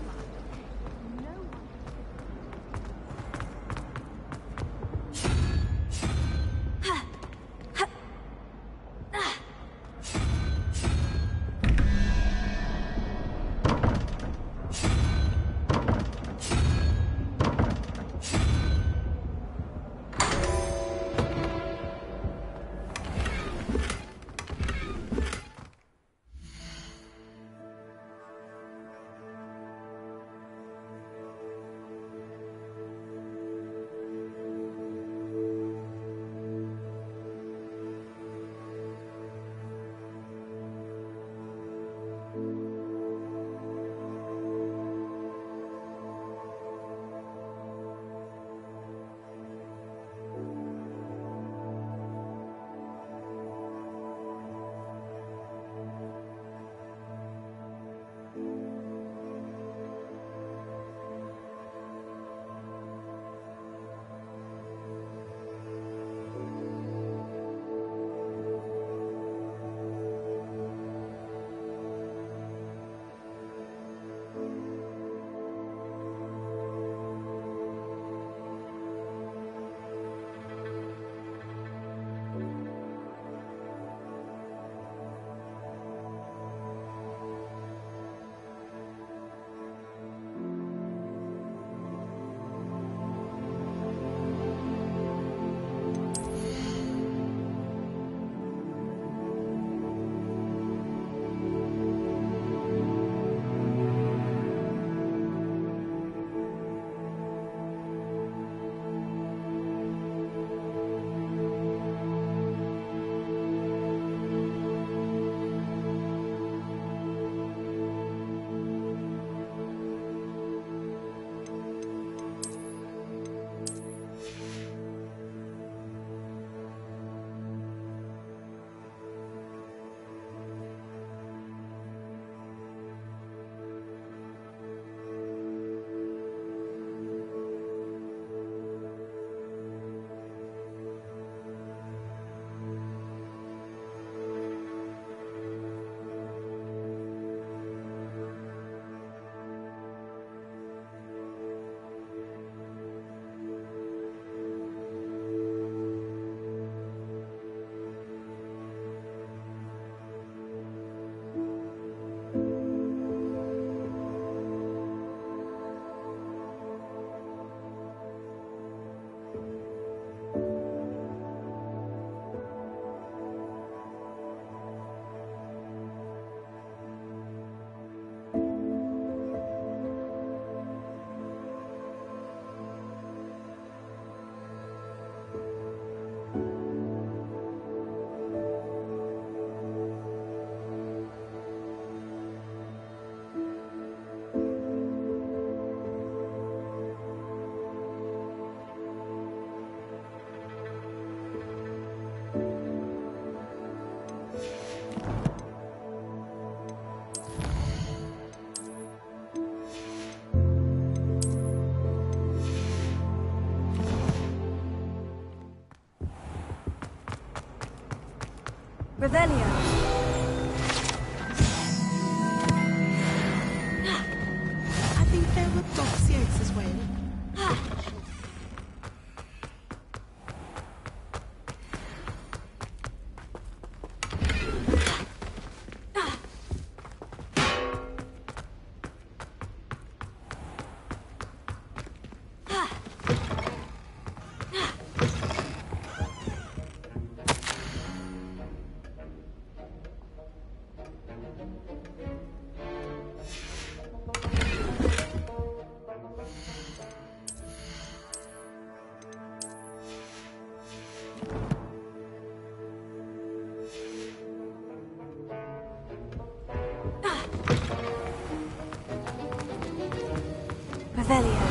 Revelio. I think there were dossiers as well. Revelio.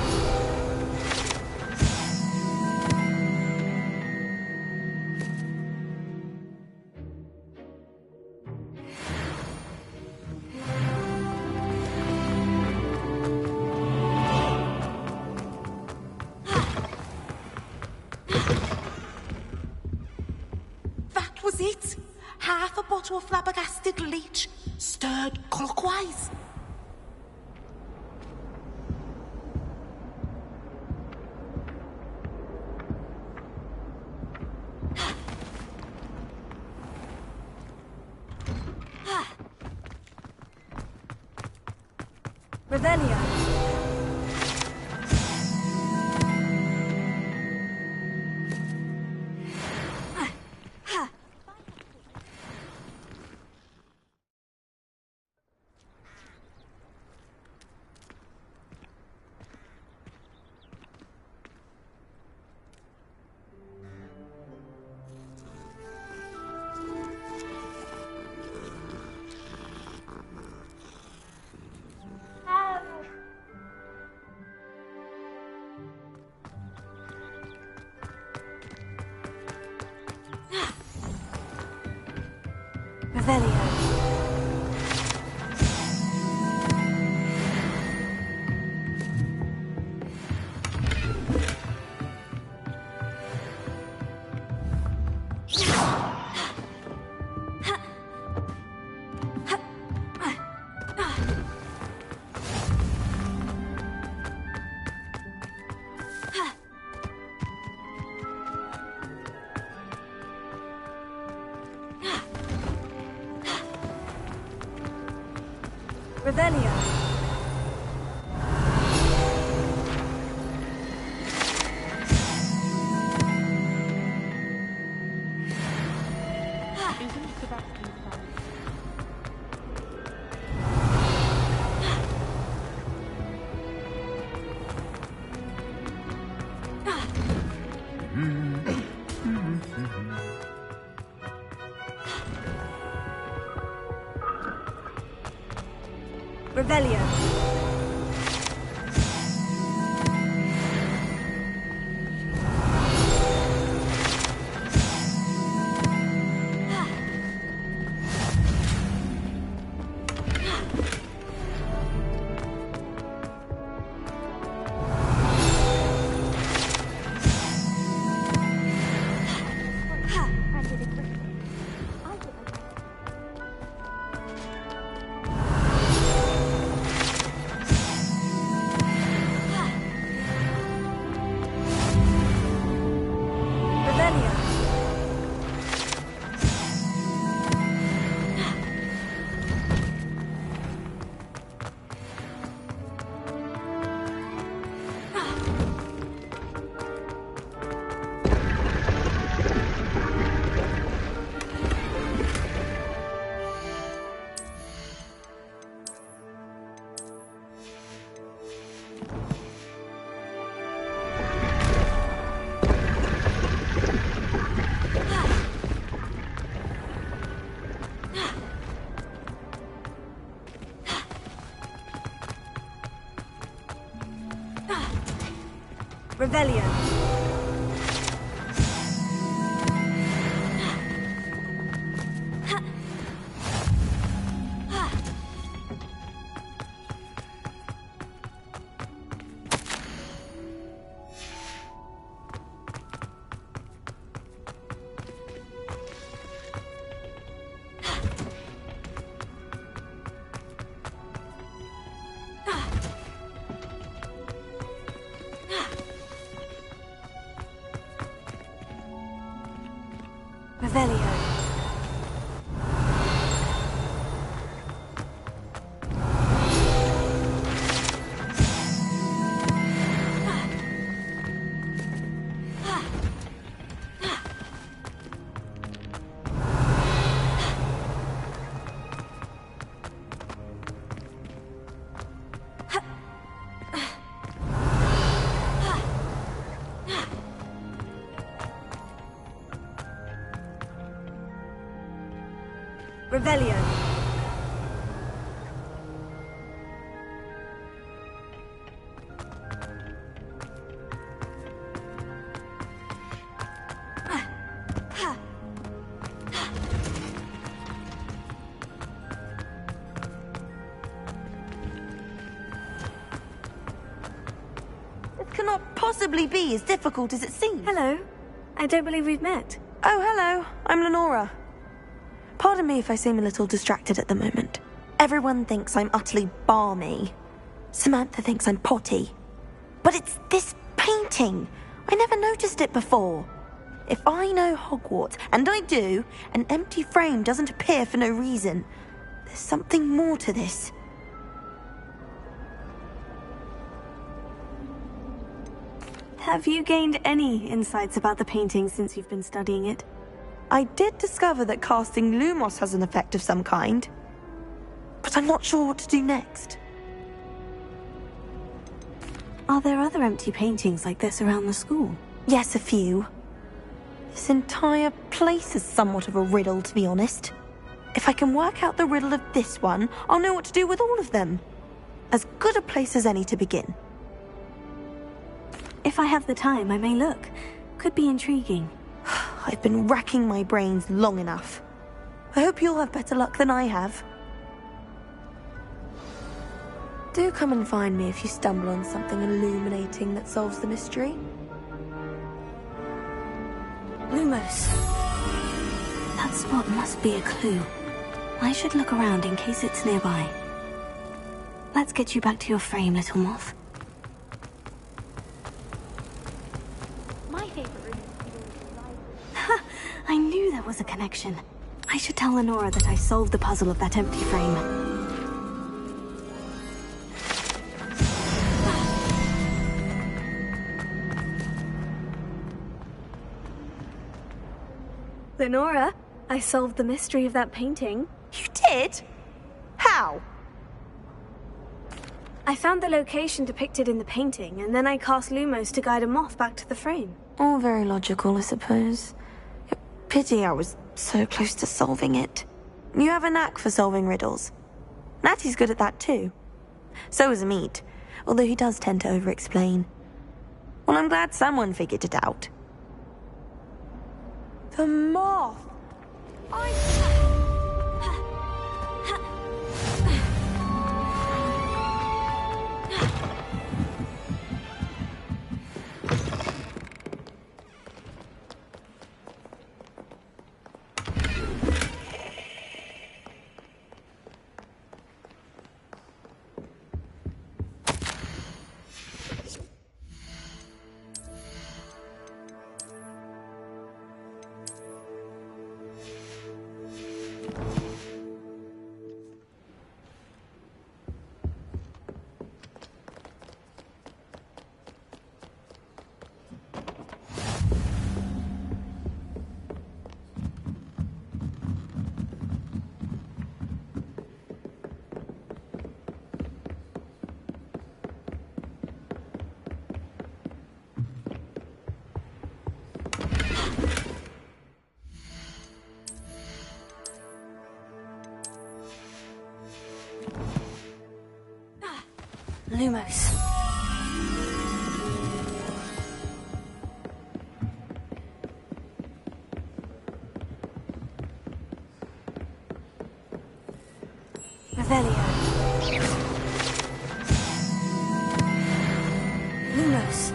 That was it. Half a bottle of flabbergasted leech, stirred clockwise. Revelio. Revelio. Revelio. Revelio. Revelio. Revelio. This cannot possibly be as difficult as it seems. Hello. I don't believe we've met. Oh, hello. I'm Lenora. Pardon me if I seem a little distracted at the moment. Everyone thinks I'm utterly balmy. Samantha thinks I'm potty. But it's this painting. I never noticed it before. If I know Hogwarts, and I do, an empty frame doesn't appear for no reason. There's something more to this. Have you gained any insights about the painting since you've been studying it? I did discover that casting Lumos has an effect of some kind. But I'm not sure what to do next. Are there other empty paintings like this around the school? Yes, a few. This entire place is somewhat of a riddle, to be honest. If I can work out the riddle of this one, I'll know what to do with all of them. As good a place as any to begin. If I have the time, I may look. Could be intriguing. I've been racking my brains long enough. I hope you'll have better luck than I have. Do come and find me if you stumble on something illuminating that solves the mystery. Lumos. That spot must be a clue. I should look around in case it's nearby. Let's get you back to your frame, little moth. My favorite room is Ha! I knew there was a connection. I should tell Lenora that I solved the puzzle of that empty frame. Lenora, I solved the mystery of that painting. You did? How? I found the location depicted in the painting, and then I cast Lumos to guide a moth back to the frame. All very logical, I suppose. Pity I was so close to solving it. You have a knack for solving riddles. Natty's good at that too. So is Amit, although he does tend to over-explain. Well, I'm glad someone figured it out. The moth! Lumos. Revelio. Lumos.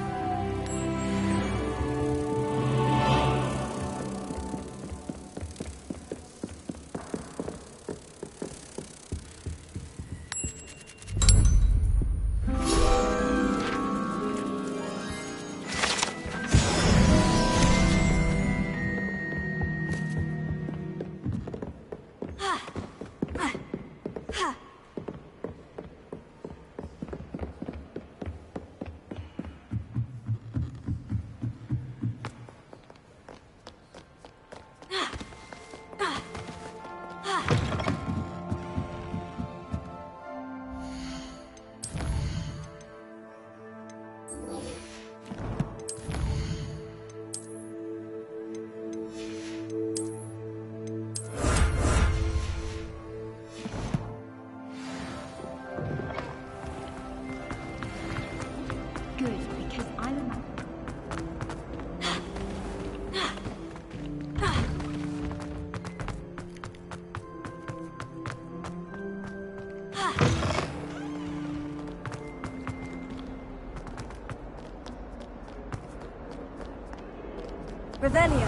Revelio.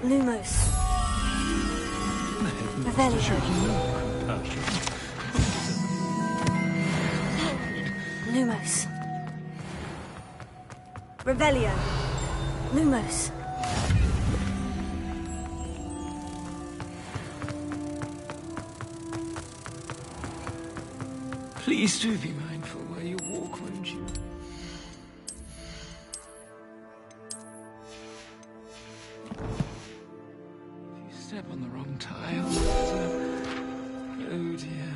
Lumos. Revelio. Lumos. Revelio. Lumos. Please do be mindful where you walk, won't you? Step on the wrong tile. Oh dear.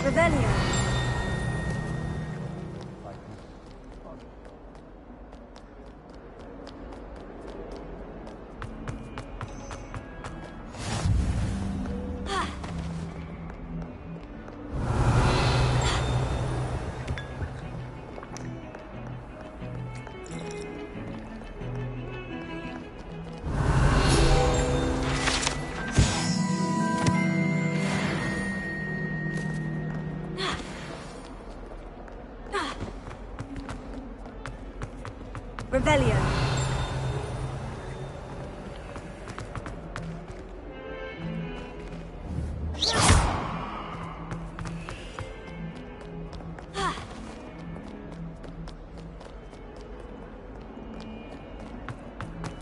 Revelio. Revelio.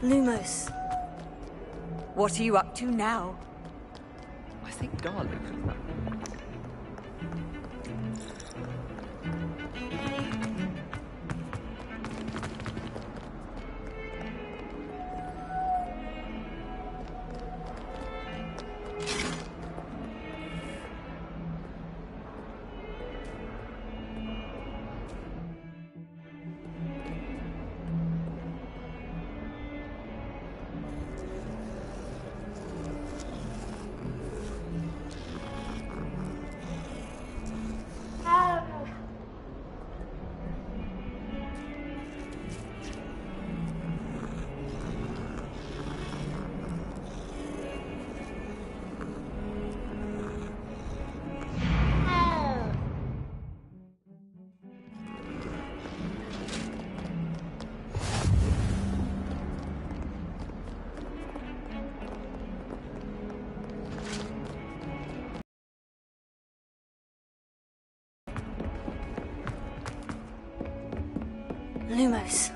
Lumos. What are you up to now? I think garlic. Lumos.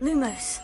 Lumos.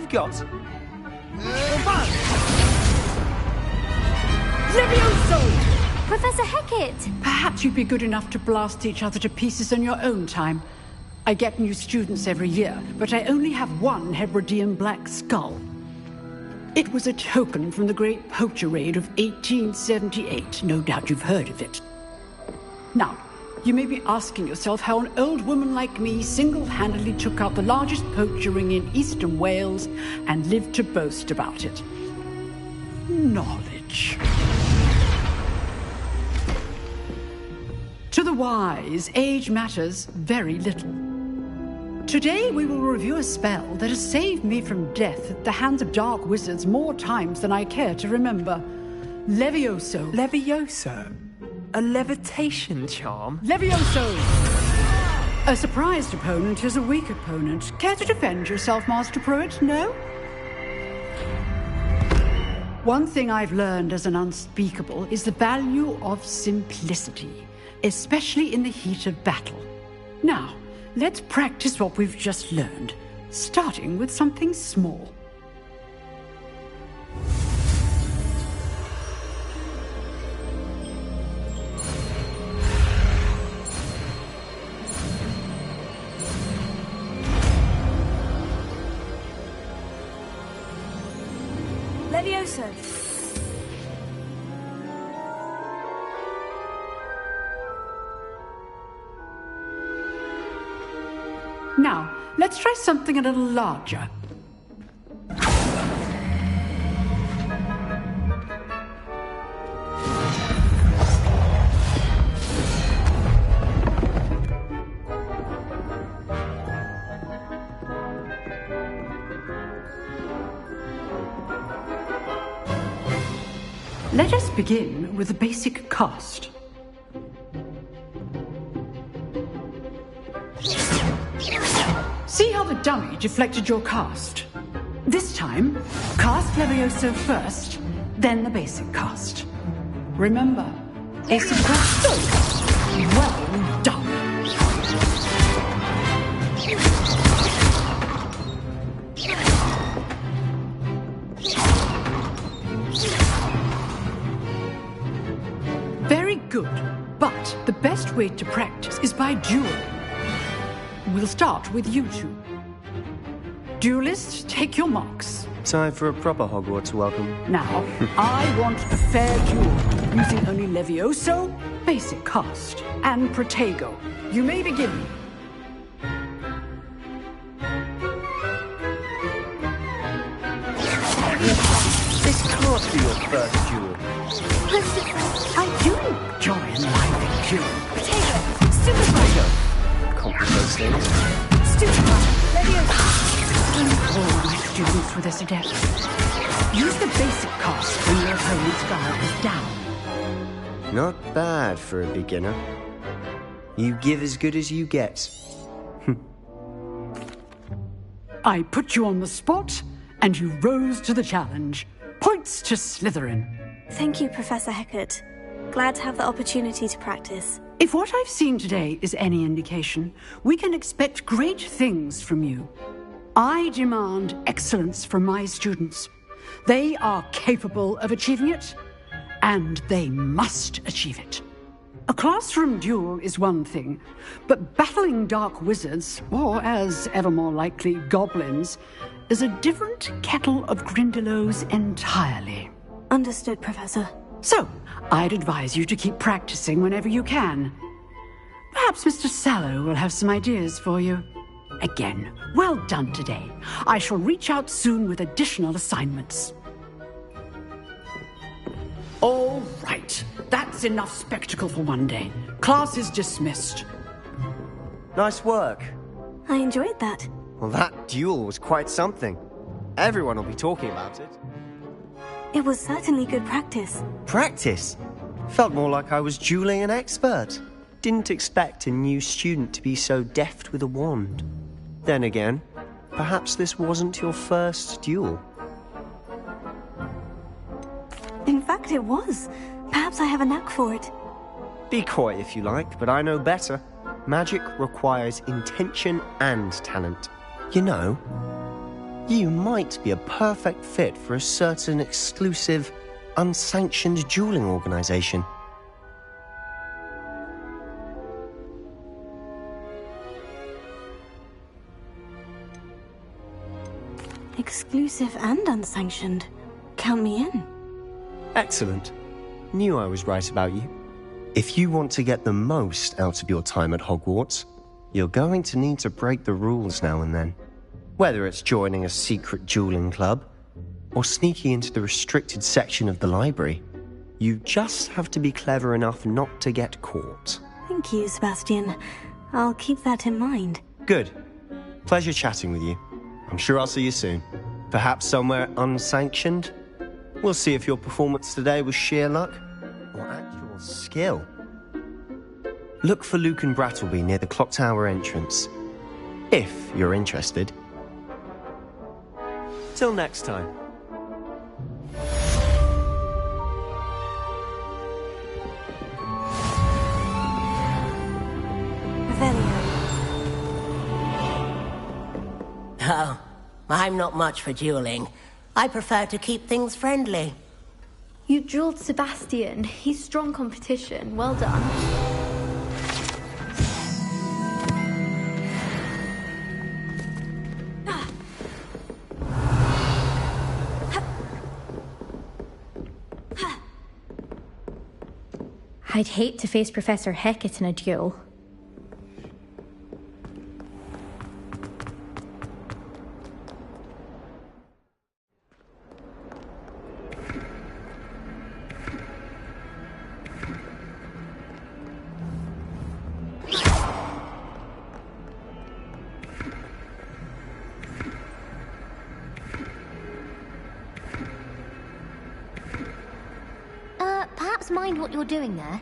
I've got... Levioso! Professor Hecat! Perhaps you'd be good enough to blast each other to pieces in your own time. I get new students every year, but I only have one Hebridean black skull. It was a token from the Great Poacher Raid of 1878. No doubt you've heard of it. Now, you may be asking yourself how an old woman like me single-handedly took out the largest poacher ring in eastern Wales and lived to boast about it. Knowledge. To the wise, age matters very little. Today we will review a spell that has saved me from death at the hands of dark wizards more times than I care to remember. Levioso. Levioso? A levitation charm? Levioso! A surprised opponent is a weak opponent. Care to defend yourself, Master Pruitt? No? One thing I've learned as an unspeakable is the value of simplicity, especially in the heat of battle. Now, let's practice what we've just learned, starting with something small. Levioso. Now, let's try something a little larger. Let us begin with the basic cast. See how the dummy deflected your cast? This time, cast Levioso first, then the basic cast. Remember, a success. Well done. Very good, but the best way to practice is by dueling. We'll start with you two. Duelists, take your marks. Time for a proper Hogwarts welcome. Now, I want a fair duel, using only Levioso, basic cast, and Protego. You may begin. This can't be your first duel. I do enjoy a lively duel. Protego, Stupefy. Complicate things. Stupefy, Levioso. All my students with this adept. Use the basic cast when your opponent's guard is down. Not bad for a beginner. You give as good as you get. I put you on the spot, and you rose to the challenge. Points to Slytherin. Thank you, Professor Hecat. Glad to have the opportunity to practice. If what I've seen today is any indication, we can expect great things from you. I demand excellence from my students. They are capable of achieving it, and they must achieve it. A classroom duel is one thing, but battling dark wizards, or as ever more likely, goblins, is a different kettle of Grindylows entirely. Understood, Professor. So, I'd advise you to keep practicing whenever you can. Perhaps Mr. Sallow will have some ideas for you. Again, well done today. I shall reach out soon with additional assignments. All right, that's enough spectacle for one day. Class is dismissed. Nice work. I enjoyed that. Well, that duel was quite something. Everyone will be talking about it. It was certainly good practice. Practice? Felt more like I was dueling an expert. Didn't expect a new student to be so deft with a wand. Then again, perhaps this wasn't your first duel. In fact, it was. Perhaps I have a knack for it. Be coy if you like, but I know better. Magic requires intention and talent. You know, You might be a perfect fit for a certain exclusive, unsanctioned dueling organization. Exclusive and unsanctioned. Count me in. Excellent. Knew I was right about you. If you want to get the most out of your time at Hogwarts, you're going to need to break the rules now and then. Whether it's joining a secret dueling club, or sneaking into the restricted section of the library, you just have to be clever enough not to get caught. Thank you, Sebastian. I'll keep that in mind. Good. Pleasure chatting with you. I'm sure I'll see you soon. Perhaps somewhere unsanctioned? We'll see if your performance today was sheer luck or actual skill. Look for Luke and Brattleby near the clock tower entrance, if you're interested. Till next time. Oh, I'm not much for dueling. I prefer to keep things friendly. You dueled Sebastian. He's strong competition. Well done. I'd hate to face Professor Hecat in a duel. Perhaps mind what you're doing there?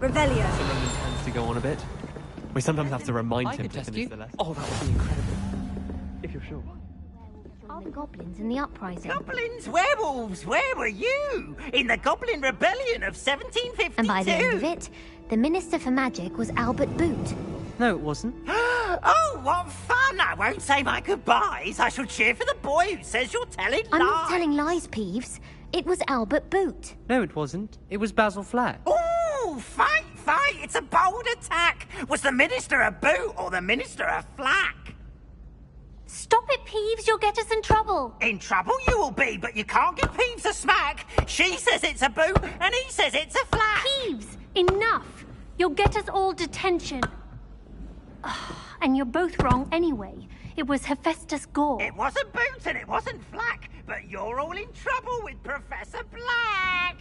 Revelio. Roman tends to go on a bit. We sometimes have to remind him to finish the lesson. Oh, that would be incredible. If you're sure. Are the goblins in the uprising? Goblins, werewolves, where were you? In the Goblin Rebellion of 1752. And by the end of it, the Minister for Magic was Albert Boot. No, it wasn't. Oh, what fun! I won't say my goodbyes. I shall cheer for the boy who says you're telling lies. I'm not telling lies, Peeves. It was Albert Boot. No, it wasn't. It was Basil Flack. Oh, fight, fight! It's a bold attack. Was the Minister a boot or the Minister a flack? Stop it, Peeves. You'll get us in trouble. In trouble you will be, but you can't give Peeves a smack. She says it's a boot, and he says it's a flat. Peeves, enough. You'll get us all detention. And you're both wrong anyway. It was Hephaestus Gore. It wasn't boot and it wasn't flack, but you're all in trouble with Professor Black.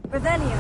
Revelio.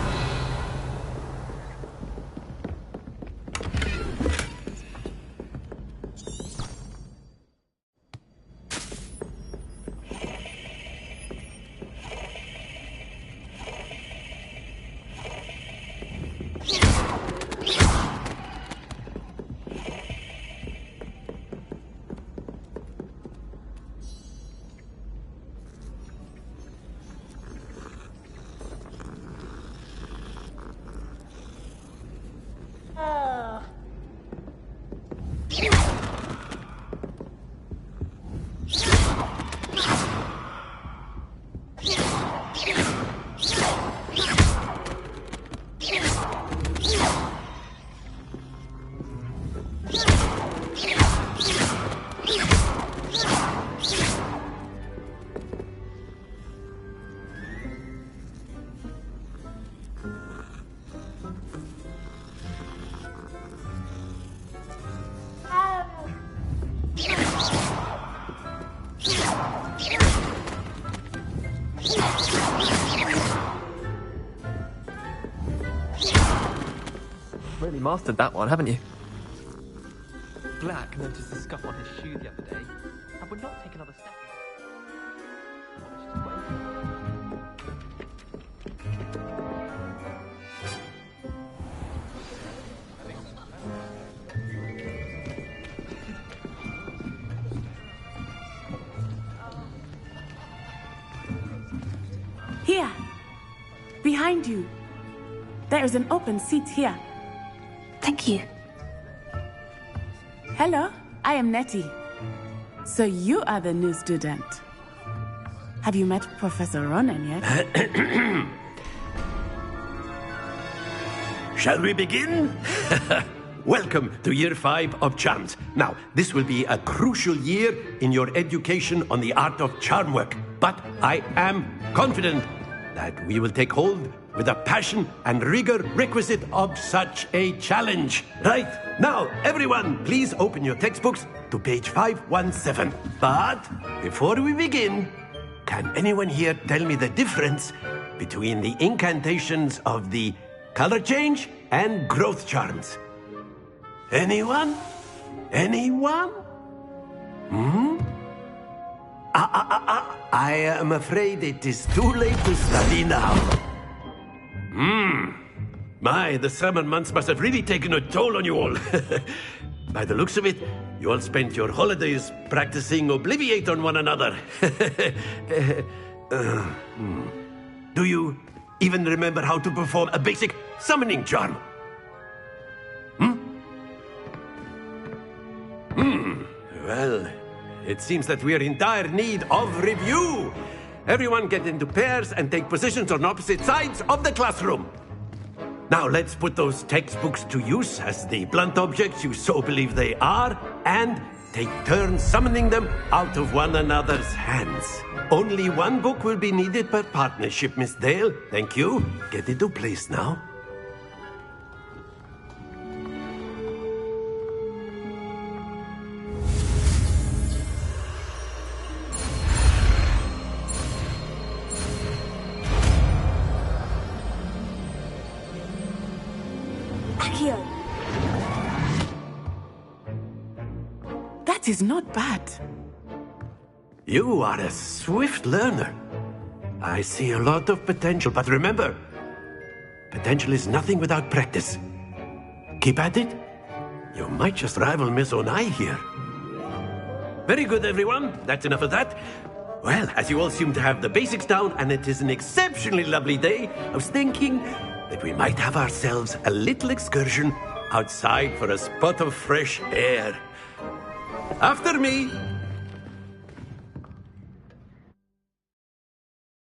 Really mastered that one, haven't you? Black noticed the scuff on his shoe the other day and would not take another step. Here! Behind you! There is an open seat here. Thank you. Hello, I am Nettie. So you are the new student. Have you met Professor Ronan yet? Shall we begin? Welcome to Year 5 of Charms. Now, this will be a crucial year in your education on the art of charm work. But I am confident that we will take hold with the passion and rigor requisite of such a challenge. Right, now, everyone, please open your textbooks to page 517. But before we begin, can anyone here tell me the difference between the incantations of the color change and growth charms? Anyone? Anyone? I am afraid it is too late to study now. My, the summer months must have really taken a toll on you all. By the looks of it, you all spent your holidays practicing Obliviate on one another. Do you even remember how to perform a basic summoning charm? Well, it seems that we are in dire need of review. Everyone get into pairs and take positions on opposite sides of the classroom. Now let's put those textbooks to use as the blunt objects you so believe they are, and take turns summoning them out of one another's hands. Only one book will be needed per partnership, Miss Dale. Thank you. Get into place now. That is not bad. You are a swift learner. I see a lot of potential, but remember, potential is nothing without practice. Keep at it. You might just rival Miss Onai here. Very good, everyone. That's enough of that. Well, as you all seem to have the basics down, and it is an exceptionally lovely day, I was thinking that we might have ourselves a little excursion outside for a spot of fresh air. After me.